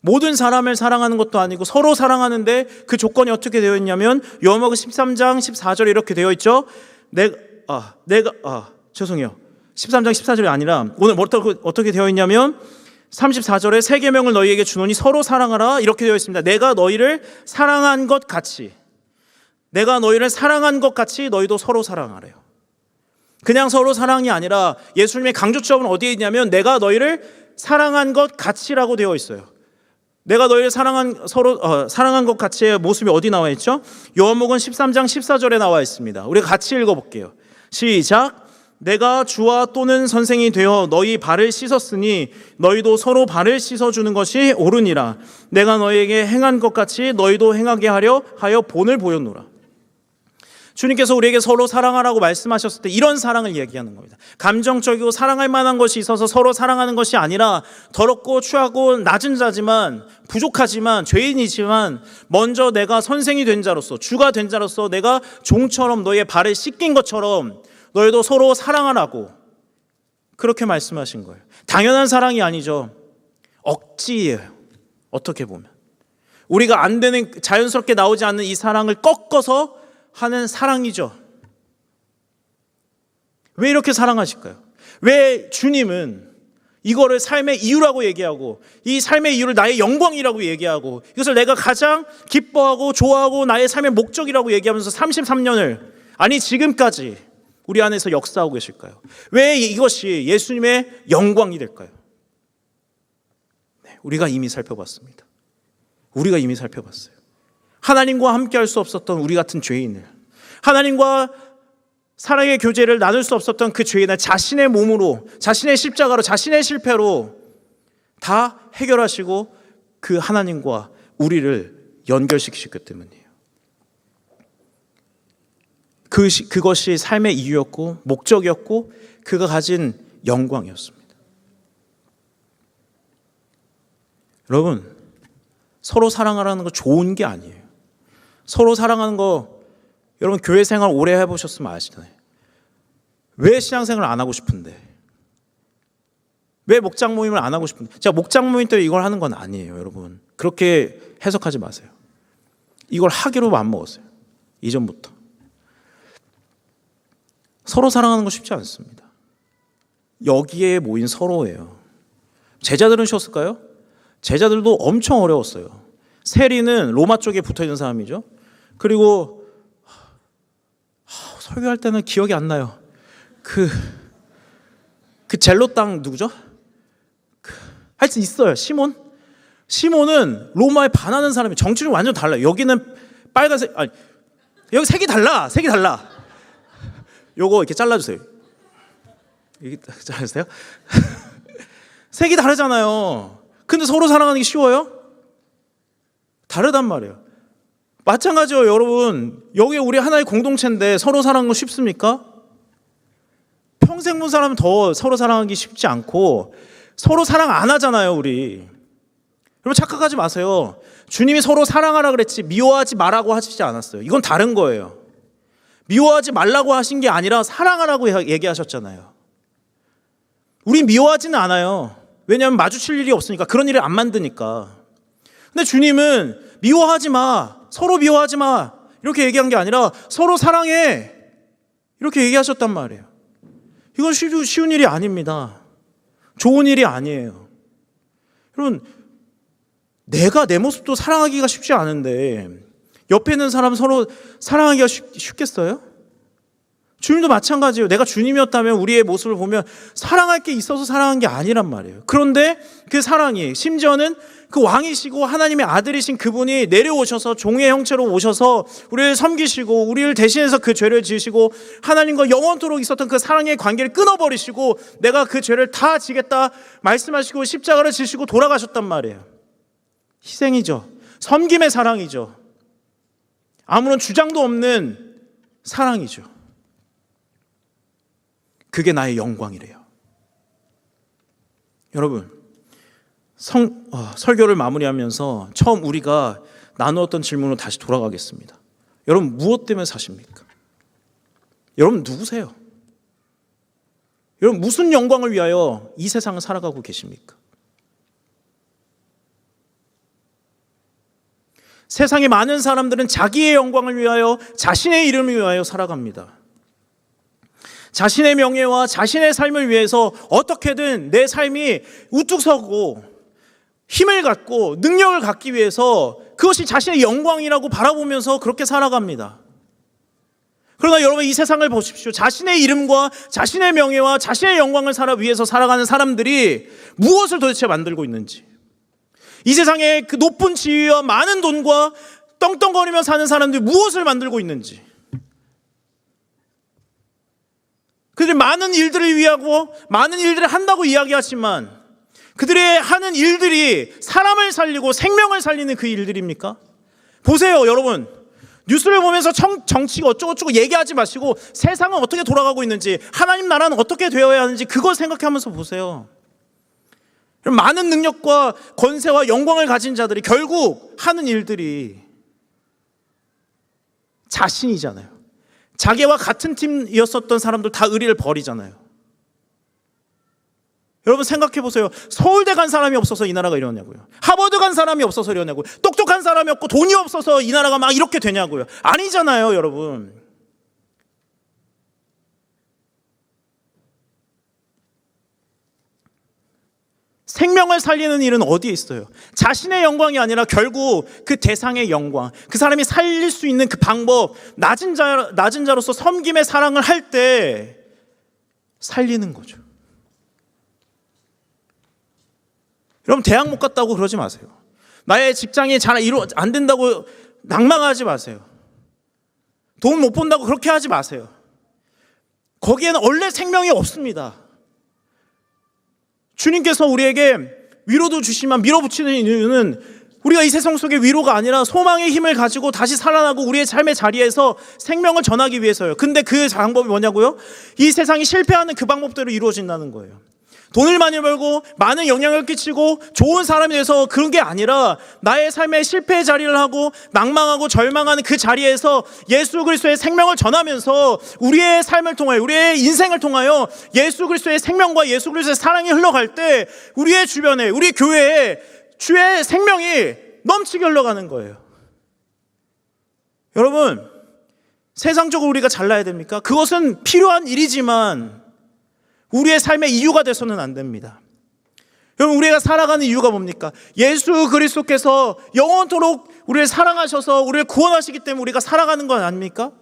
모든 사람을 사랑하는 것도 아니고 서로 사랑하는데 그 조건이 어떻게 되어 있냐면 요한복음 13장 14절에 이렇게 되어 있죠. 13장 14절이 아니라 오늘 어떻게 되어 있냐면 34절에 새 계명을 너희에게 주노니 서로 사랑하라 이렇게 되어 있습니다. 내가 너희를 사랑한 것 같이 너희도 서로 사랑하래요. 그냥 서로 사랑이 아니라 예수님의 강조점은 어디에 있냐면 내가 너희를 사랑한 것 같이라고 되어 있어요. 내가 너희를 사랑한 것 같이의 모습이 어디 나와 있죠? 요한복음 13장 14절에 나와 있습니다. 우리 같이 읽어볼게요. 시작. 내가 주와 또는 선생이 되어 너희 발을 씻었으니 너희도 서로 발을 씻어주는 것이 옳으니라. 내가 너희에게 행한 것 같이 너희도 행하게 하려 하여 본을 보였노라. 주님께서 우리에게 서로 사랑하라고 말씀하셨을 때 이런 사랑을 얘기하는 겁니다. 감정적이고 사랑할 만한 것이 있어서 서로 사랑하는 것이 아니라 더럽고 추하고 낮은 자지만 부족하지만 죄인이지만 먼저 내가 선생이 된 자로서 주가 된 자로서 내가 종처럼 너희의 발을 씻긴 것처럼 너희도 서로 사랑하라고 그렇게 말씀하신 거예요. 당연한 사랑이 아니죠. 억지예요. 어떻게 보면 우리가 안 되는 자연스럽게 나오지 않는 이 사랑을 꺾어서 하는 사랑이죠. 왜 이렇게 사랑하실까요? 왜 주님은 이거를 삶의 이유라고 얘기하고 이 삶의 이유를 나의 영광이라고 얘기하고 이것을 내가 가장 기뻐하고 좋아하고 나의 삶의 목적이라고 얘기하면서 33년을 아니 지금까지 우리 안에서 역사하고 계실까요? 왜 이것이 예수님의 영광이 될까요? 네, 우리가 이미 살펴봤습니다. 하나님과 함께 할 수 없었던 우리 같은 죄인을 하나님과 사랑의 교제를 나눌 수 없었던 그 죄인을 자신의 몸으로 자신의 십자가로 자신의 실패로 다 해결하시고 그 하나님과 우리를 연결시키셨기 때문이에요. 그것이 삶의 이유였고 목적이었고 그가 가진 영광이었습니다. 여러분, 서로 사랑하라는 거 좋은 게 아니에요. 서로 사랑하는 거 여러분 교회 생활 오래 해보셨으면 아시잖아요. 왜 신앙생활을 안 하고 싶은데? 왜 목장 모임을 안 하고 싶은데? 제가 목장 모임 때문에 이걸 하는 건 아니에요, 여러분. 그렇게 해석하지 마세요. 이걸 하기로 마음먹었어요. 이전부터. 서로 사랑하는 거 쉽지 않습니다. 여기에 모인 서로예요. 제자들은 쉬웠을까요? 제자들도 엄청 어려웠어요. 세리는 로마 쪽에 붙어있는 사람이죠. 그리고 설교할 때는 기억이 안 나요. 그 젤로 땅 누구죠? 하여튼 있어요. 시몬은 로마에 반하는 사람이 정치는 완전 달라요. 여기는 빨간색, 아니 여기 색이 달라. 요거 이렇게 잘라주세요. 이게 잘라주세요. 색이 다르잖아요. 근데 서로 사랑하는 게 쉬워요? 다르단 말이에요. 마찬가지로 여러분, 여기 우리 하나의 공동체인데 서로 사랑하는 거 쉽습니까? 평생 본 사람은 더 서로 사랑하기 쉽지 않고 서로 사랑 안 하잖아요, 우리. 여러분 착각하지 마세요. 주님이 서로 사랑하라 그랬지 미워하지 말라고 하시지 않았어요. 이건 다른 거예요. 미워하지 말라고 하신 게 아니라 사랑하라고 얘기하셨잖아요. 우리 미워하지는 않아요. 왜냐하면 마주칠 일이 없으니까, 그런 일을 안 만드니까. 근데 주님은 미워하지 마, 서로 미워하지 마 이렇게 얘기한 게 아니라 서로 사랑해 이렇게 얘기하셨단 말이에요. 이건 쉬운 일이 아닙니다. 좋은 일이 아니에요. 여러분, 내가 내 모습도 사랑하기가 쉽지 않은데 옆에 있는 사람 서로 사랑하기가 쉽겠어요? 주님도 마찬가지예요. 내가 주님이었다면 우리의 모습을 보면 사랑할 게 있어서 사랑한 게 아니란 말이에요. 그런데 그 사랑이, 심지어는 그 왕이시고 하나님의 아들이신 그분이 내려오셔서 종의 형체로 오셔서 우리를 섬기시고 우리를 대신해서 그 죄를 지으시고 하나님과 영원토록 있었던 그 사랑의 관계를 끊어버리시고 내가 그 죄를 다 지겠다 말씀하시고 십자가를 지시고 돌아가셨단 말이에요. 희생이죠. 섬김의 사랑이죠. 아무런 주장도 없는 사랑이죠. 그게 나의 영광이래요. 여러분, 설교를 마무리하면서 처음 우리가 나누었던 질문으로 다시 돌아가겠습니다. 여러분, 무엇 때문에 사십니까? 여러분 누구세요? 여러분 무슨 영광을 위하여 이 세상을 살아가고 계십니까? 세상의 많은 사람들은 자기의 영광을 위하여, 자신의 이름을 위하여 살아갑니다. 자신의 명예와 자신의 삶을 위해서 어떻게든 내 삶이 우뚝 서고 힘을 갖고 능력을 갖기 위해서 그것이 자신의 영광이라고 바라보면서 그렇게 살아갑니다. 그러나 여러분, 이 세상을 보십시오. 자신의 이름과 자신의 명예와 자신의 영광을 위해서 살아가는 사람들이 무엇을 도대체 만들고 있는지, 이 세상에 그 높은 지위와 많은 돈과 떵떵거리며 사는 사람들이 무엇을 만들고 있는지, 그들이 많은 일들을 위하고 많은 일들을 한다고 이야기하지만 그들의 하는 일들이 사람을 살리고 생명을 살리는 그 일들입니까? 보세요, 여러분. 뉴스를 보면서 정치가 어쩌고저쩌고 얘기하지 마시고 세상은 어떻게 돌아가고 있는지, 하나님 나라는 어떻게 되어야 하는지 그걸 생각하면서 보세요. 많은 능력과 권세와 영광을 가진 자들이 결국 하는 일들이 자신이잖아요. 자기와 같은 팀이었었던 사람들 다 의리를 버리잖아요. 여러분 생각해 보세요. 서울대 간 사람이 없어서 이 나라가 이러냐고요. 하버드 간 사람이 없어서 이러냐고요. 똑똑한 사람이 없고 돈이 없어서 이 나라가 막 이렇게 되냐고요. 아니잖아요, 여러분. 생명을 살리는 일은 어디에 있어요? 자신의 영광이 아니라 결국 그 대상의 영광, 그 사람이 살릴 수 있는 그 방법, 낮은 자로서 섬김의 사랑을 할 때 살리는 거죠. 여러분, 대학 못 갔다고 그러지 마세요. 나의 직장이 잘 안 된다고 낭망하지 마세요. 돈 못 번다고 그렇게 하지 마세요. 거기에는 원래 생명이 없습니다. 주님께서 우리에게 위로도 주시면 밀어붙이는 이유는 우리가 이 세상 속의 위로가 아니라 소망의 힘을 가지고 다시 살아나고 우리의 삶의 자리에서 생명을 전하기 위해서요. 근데 그 방법이 뭐냐고요? 이 세상이 실패하는 그 방법대로 이루어진다는 거예요. 돈을 많이 벌고 많은 영향을 끼치고 좋은 사람이 돼서 그런 게 아니라 나의 삶의 실패의 자리를 하고 망망하고 절망하는 그 자리에서 예수 그리스도의 생명을 전하면서 우리의 삶을 통하여, 우리의 인생을 통하여 예수 그리스도의 생명과 예수 그리스도의 사랑이 흘러갈 때 우리의 주변에, 우리 교회에 주의 생명이 넘치게 흘러가는 거예요. 여러분, 세상적으로 우리가 잘나야 됩니까? 그것은 필요한 일이지만 우리의 삶의 이유가 돼서는 안 됩니다. 여러분, 우리가 살아가는 이유가 뭡니까? 예수 그리스도께서 영원토록 우리를 사랑하셔서 우리를 구원하시기 때문에 우리가 살아가는 건 아닙니까?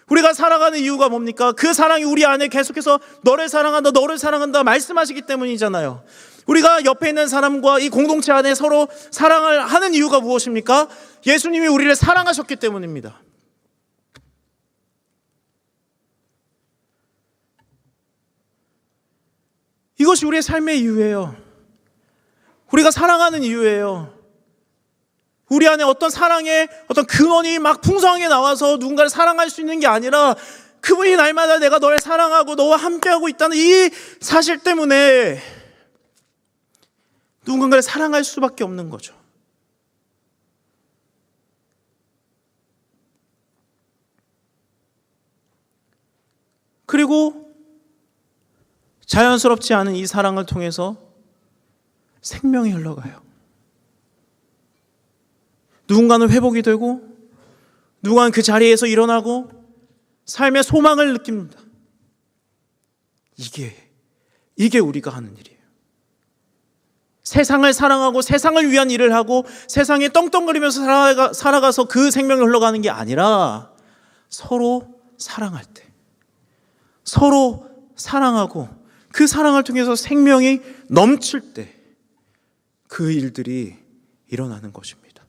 우리가 살아가는 이유가 뭡니까? 그 사랑이 우리 안에 계속해서 너를 사랑한다, 너를 사랑한다 말씀하시기 때문이잖아요. 우리가 옆에 있는 사람과 이 공동체 안에 서로 사랑을 하는 이유가 무엇입니까? 예수님이 우리를 사랑하셨기 때문입니다. 이것이 우리의 삶의 이유예요. 우리가 사랑하는 이유예요. 우리 안에 어떤 사랑의 어떤 근원이 막 풍성하게 나와서 누군가를 사랑할 수 있는 게 아니라 그분이 날마다 내가 너를 사랑하고 너와 함께하고 있다는 이 사실 때문에 누군가를 사랑할 수밖에 없는 거죠. 그리고 자연스럽지 않은 이 사랑을 통해서 생명이 흘러가요. 누군가는 회복이 되고 누군가는 그 자리에서 일어나고 삶의 소망을 느낍니다. 이게 우리가 하는 일이에요. 세상을 사랑하고 세상을 위한 일을 하고 세상에 떵떵거리면서 살아가서 그 생명이 흘러가는 게 아니라 서로 사랑할 때, 서로 사랑하고 그 사랑을 통해서 생명이 넘칠 때 그 일들이 일어나는 것입니다.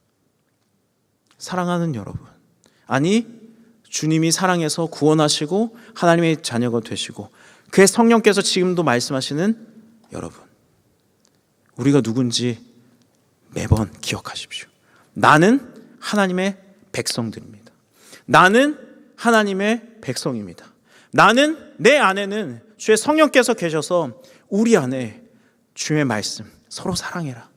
사랑하는 여러분, 아니 주님이 사랑해서 구원하시고 하나님의 자녀가 되시고 그의 성령께서 지금도 말씀하시는 여러분, 우리가 누군지 매번 기억하십시오. 나는 하나님의 백성들입니다. 나는 하나님의 백성입니다. 나는, 내 안에는 주의 성령께서 계셔서 우리 안에 주의 말씀, 서로 사랑해라.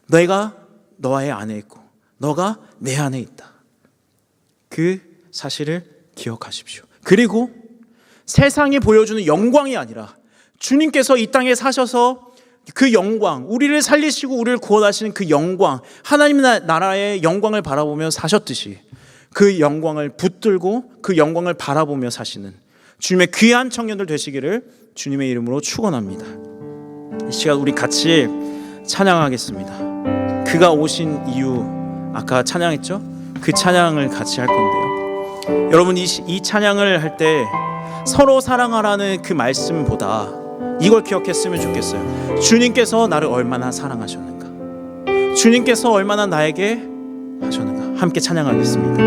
내가 너의 안에 있고 너가 내 안에 있다. 그 사실을 기억하십시오. 그리고 세상이 보여주는 영광이 아니라 주님께서 이 땅에 사셔서 그 영광, 우리를 살리시고 우리를 구원하시는 그 영광, 하나님 나라의 영광을 바라보며 사셨듯이 그 영광을 붙들고 그 영광을 바라보며 사시는 주님의 귀한 청년들 되시기를 주님의 이름으로 축원합니다. 이 시간 우리 같이 찬양하겠습니다. 그가 오신 이유, 아까 찬양했죠? 그 찬양을 같이 할 건데요. 여러분, 이 찬양을 할 때 서로 사랑하라는 그 말씀보다 이걸 기억했으면 좋겠어요. 주님께서 나를 얼마나 사랑하셨는가, 주님께서 얼마나 나에게 하셨는가. 함께 찬양하겠습니다.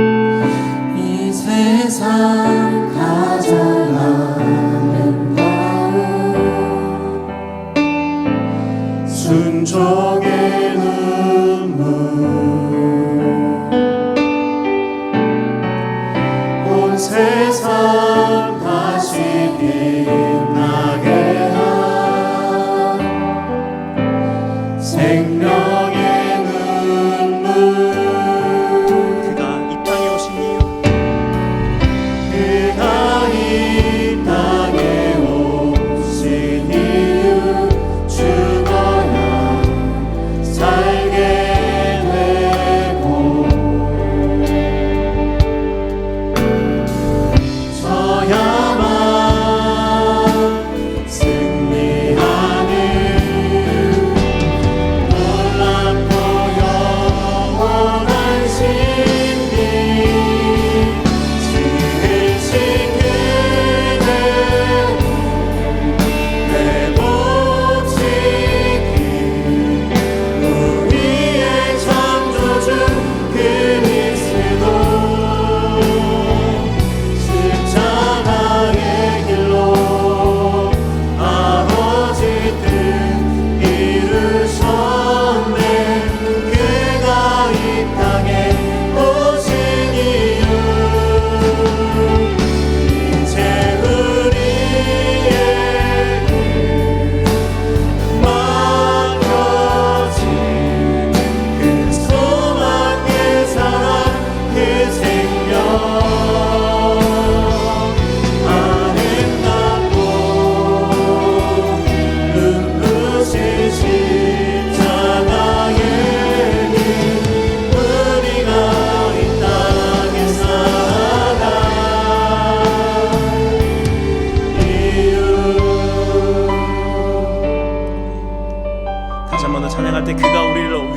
이 세상 가장 아름다운 순종의 눈물, 온 세상 다시 빛나게 한 생명의 눈물, 그가 이 땅에 오신 이유, 그가 이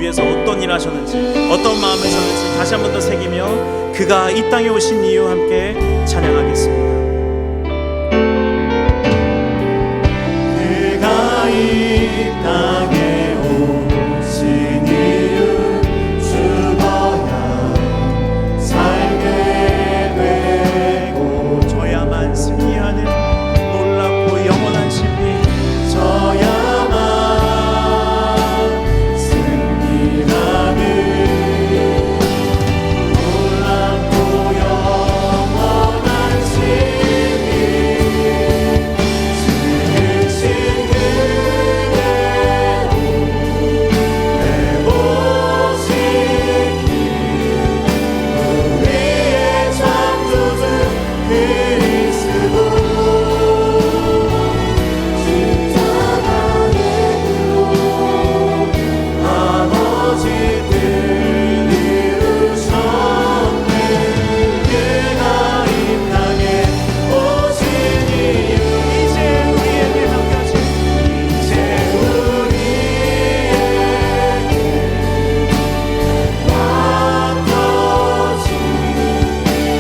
위해서 어떤 일을 하셨는지, 어떤 마음을 하셨는지 다시 한 번 더 새기며 그가 이 땅에 오신 이유 함께 찬양하겠습니다. 그가 이 땅에 오신 이유 죽어야 살게 되고 저야만 승리하는 놀랍고 영원한 진리, 저야만 승리하는 놀랍고 영원한 진리 지으신 그대로 내모시기 우리의 창조주 그리스도 십자가의 길로 아버지 뜻 이루셨네. 그가 이 땅에 오신 이유 이제 우리에게 맡겨진 이제 우리에게 맡겨진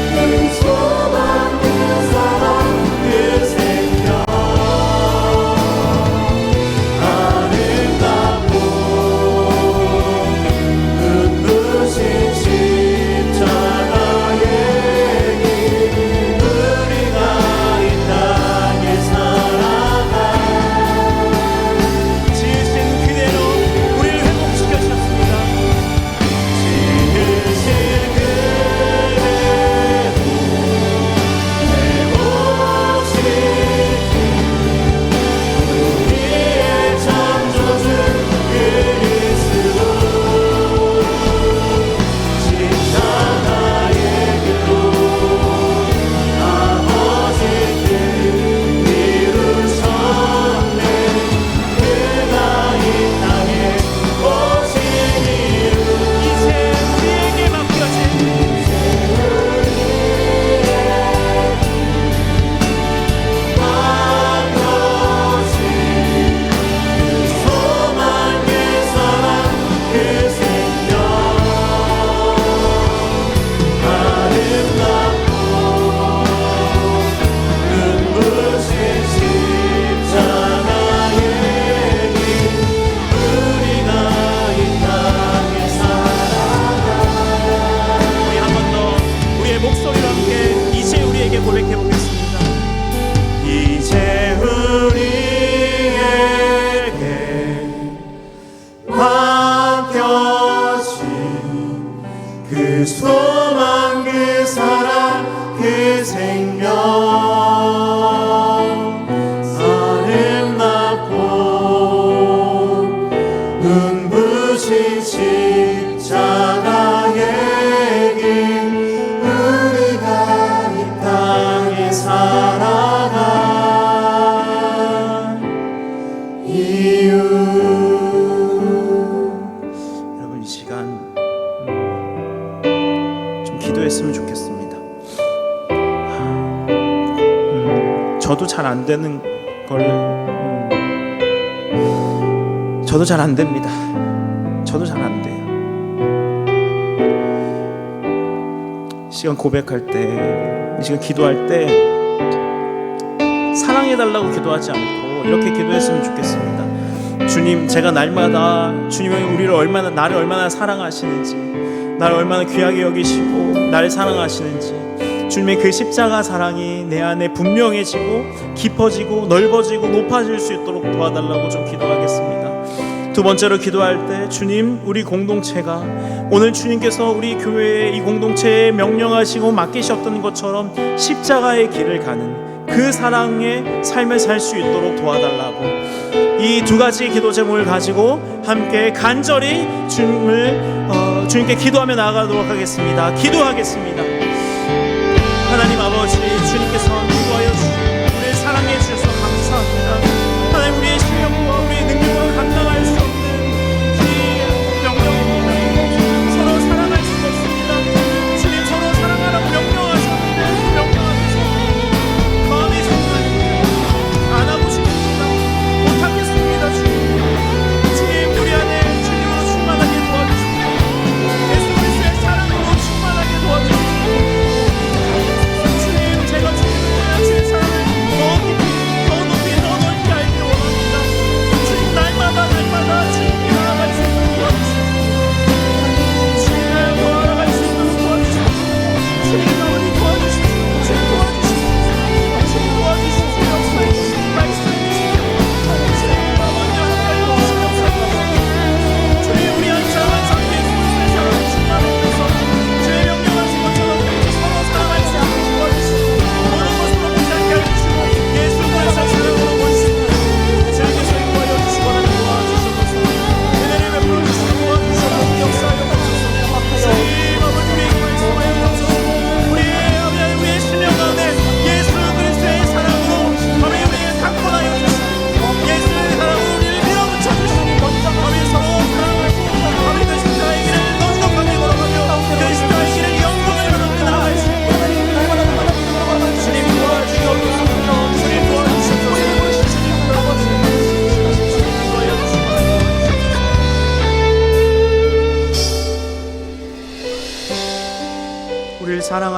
그 소망 그 사랑 그 생명 아름답고 눈부신 십자가의 길 우리가 이 땅에 살아가 지으신 그대로 우리를 회복시켜 주셨습니다. 지으신 그대로 내모시기 우리의 창조주 그리스도 십자가의 길로 아버지 뜻 이루셨네. 그가 이 땅에 오신 이유 이제 우리에게 맡겨진 소망 그 사랑 그 생명 아름답고 눈부신 십자가의 길 우리가 이 땅에 살아가 우리 한 번 더 우리의 목소리와 함께 이제 우리에게 고백해 보겠습니다. 이제 우리에게 맡겨진 그 소망 그 사랑 그 생명 아름답고 눈부신 십자가의 길 우리가 이 땅에 살아가 이유 여러분 이 시간 좀 기도했으면 좋겠습니다. 저도 잘 안 되는 걸 저도 잘 안 됩니다. 저도 잘 안 돼요. 이 시간 고백할 때, 이 시간 기도할 때 사랑해달라고 기도하지 않고 이렇게 기도했으면 좋겠습니다. 주님, 제가 날마다 주님이 나를 얼마나 사랑하시는지, 나를 얼마나 귀하게 여기시고 나를 사랑하시는지, 주님의 그 십자가 사랑이 내 안에 분명해지고 깊어지고 넓어지고 높아질 수 있도록 도와달라고 좀 기도하겠습니다. 두 번째로 기도할 때, 주님, 우리 공동체가 오늘 주님께서 우리 교회의 이 공동체에 명령하시고 맡기셨던 것처럼 십자가의 길을 가는 그 사랑의 삶을 살 수 있도록 도와달라고, 이 두 가지 기도 제목을 가지고 함께 간절히 주님께 기도하며 나아가도록 하겠습니다. 기도하겠습니다. 하나님 아버지, 주님께서 인도하여 주시고 우리를 사랑해 주셔서 감사합니다. 하나님, 우리의 실력과 우리의 능력으로 감당할 수 없는 이 명령입니다. 서로 사랑할 수가 없습니다. 주님, 서로 사랑하라고 명령하셨는데 그 명령 안에서 마음이 상하는데 안 하고 싶습니다. 못하겠습니다. 주님, 우리 안에 주님으로 충만하게 도와주시옵소서.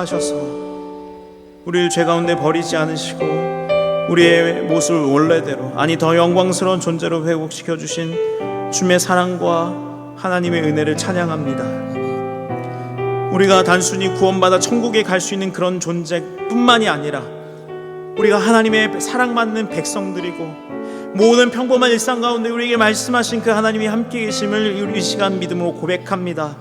사랑하셔서 우리를 죄 가운데 버리지 않으시고 우리의 모습을 원래대로, 아니 더 영광스러운 존재로 회복시켜 주신 주님의 사랑과 하나님의 은혜를 찬양합니다. 우리가 단순히 구원받아 천국에 갈 수 있는 그런 존재뿐만이 아니라 우리가 하나님의 사랑받는 백성들이고 모든 평범한 일상 가운데 우리에게 말씀하신 그 하나님이 함께 계심을 우리 이 시간 믿음으로 고백합니다.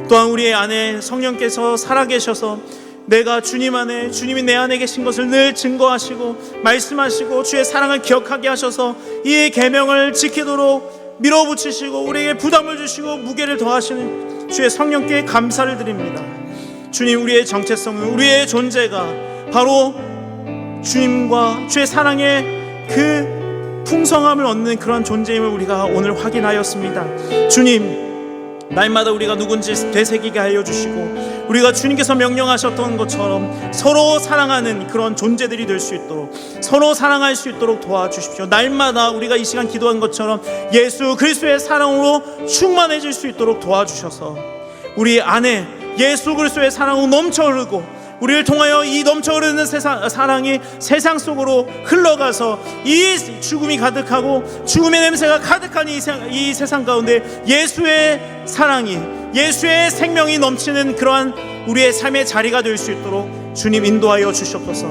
또한 우리의 안에 성령께서 살아계셔서 내가 주님 안에, 주님이 내 안에 계신 것을 늘 증거하시고 말씀하시고 주의 사랑을 기억하게 하셔서 이 계명을 지키도록 밀어붙이시고 우리에게 부담을 주시고 무게를 더하시는 주의 성령께 감사를 드립니다. 주님, 우리의 정체성은, 우리의 존재가 바로 주님과 주의 사랑의 그 풍성함을 얻는 그런 존재임을 우리가 오늘 확인하였습니다. 주님, 날마다 우리가 누군지 되새기게 하여 주시고 우리가 주님께서 명령하셨던 것처럼 서로 사랑하는 그런 존재들이 될 수 있도록, 서로 사랑할 수 있도록 도와주십시오. 날마다 우리가 이 시간 기도한 것처럼 예수 그리스도의 사랑으로 충만해질 수 있도록 도와주셔서 우리 안에 예수 그리스도의 사랑으로 넘쳐 흐르고 우리를 통하여 이 넘쳐 흐르는 사랑이 세상 속으로 흘러가서 이 죽음이 가득하고 죽음의 냄새가 가득한 이 세상 가운데 예수의 사랑이, 예수의 생명이 넘치는 그러한 우리의 삶의 자리가 될 수 있도록 주님 인도하여 주시옵소서.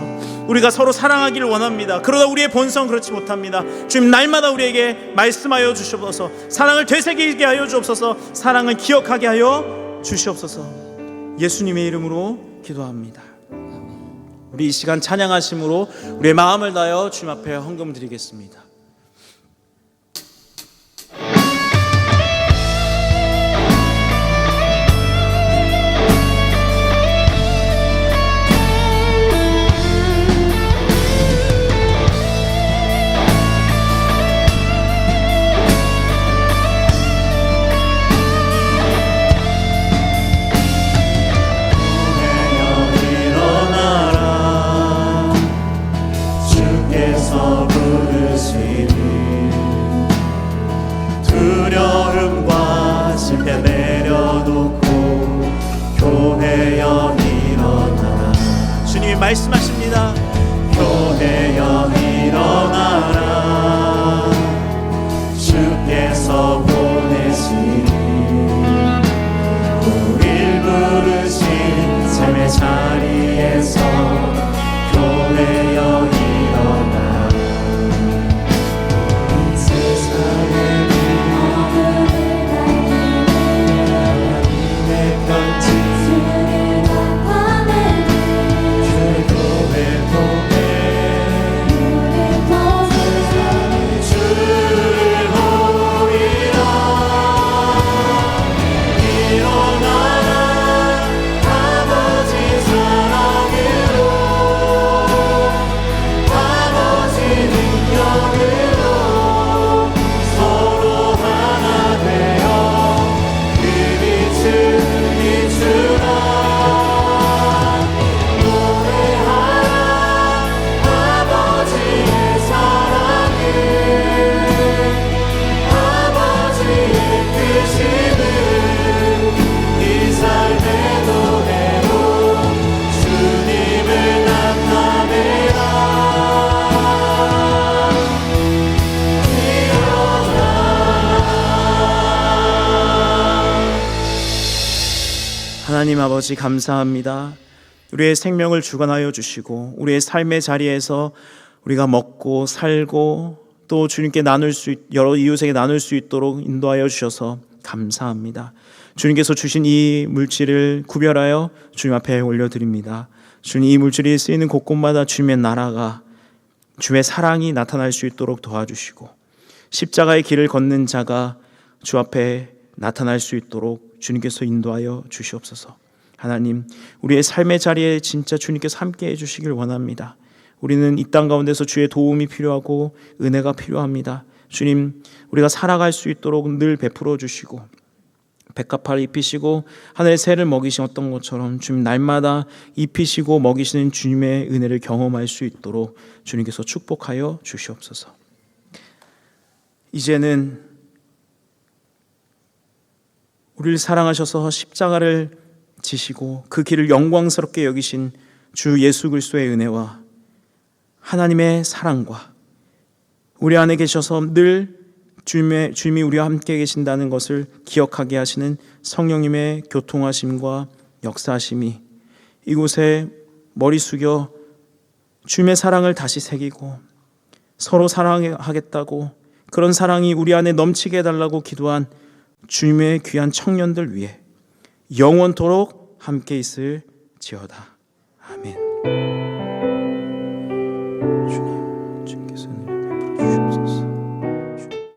우리가 서로 사랑하기를 원합니다. 그러나 우리의 본성은 그렇지 못합니다. 주님, 날마다 우리에게 말씀하여 주시옵소서. 사랑을 되새기게 하여 주옵소서. 사랑을 기억하게 하여 주시옵소서. 예수님의 이름으로 기도합니다. 우리 이 시간 찬양하심으로 우리의 마음을 다하여 주님 앞에 헌금 드리겠습니다. 두려움과 실패 내려놓고 교회여 일어나라. 주님이 말씀하십니다. 교회여 일어나라. 주께서 보내시니 우릴 부르신 삶의 자리에서 교회여 일어나라. 이 세상에 하나님 아버지, 감사합니다. 우리의 생명을 주관하여 주시고 우리의 삶의 자리에서 우리가 먹고 살고 또 주님께 여러 이웃에게 나눌 수 있도록 인도하여 주셔서 감사합니다. 주님께서 주신 이 물질을 구별하여 주님 앞에 올려드립니다. 주님, 이 물질이 쓰이는 곳곳마다 주님의 나라가, 주의 사랑이 나타날 수 있도록 도와주시고 십자가의 길을 걷는 자가 주 앞에 나타날 수 있도록 주님께서 인도하여 주시옵소서. 하나님, 우리의 삶의 자리에 진짜 주님께서 함께 해주시길 원합니다. 우리는 이 땅 가운데서 주의 도움이 필요하고 은혜가 필요합니다. 주님, 우리가 살아갈 수 있도록 늘 베풀어 주시고 백합화를 입히시고 하늘의 새를 먹이셨던 것처럼 주님, 날마다 입히시고 먹이시는 주님의 은혜를 경험할 수 있도록 주님께서 축복하여 주시옵소서. 이제는 우리를 사랑하셔서 십자가를 지시고 그 길을 영광스럽게 여기신 주 예수 그리스도의 은혜와 하나님의 사랑과 우리 안에 계셔서 늘 주님이 우리와 함께 계신다는 것을 기억하게 하시는 성령님의 교통하심과 역사하심이 이곳에 머리 숙여 주님의 사랑을 다시 새기고 서로 사랑하겠다고 그런 사랑이 우리 안에 넘치게 해달라고 기도한 주님의 귀한 청년들 위해 영원토록 함께 있을지어다. 아멘.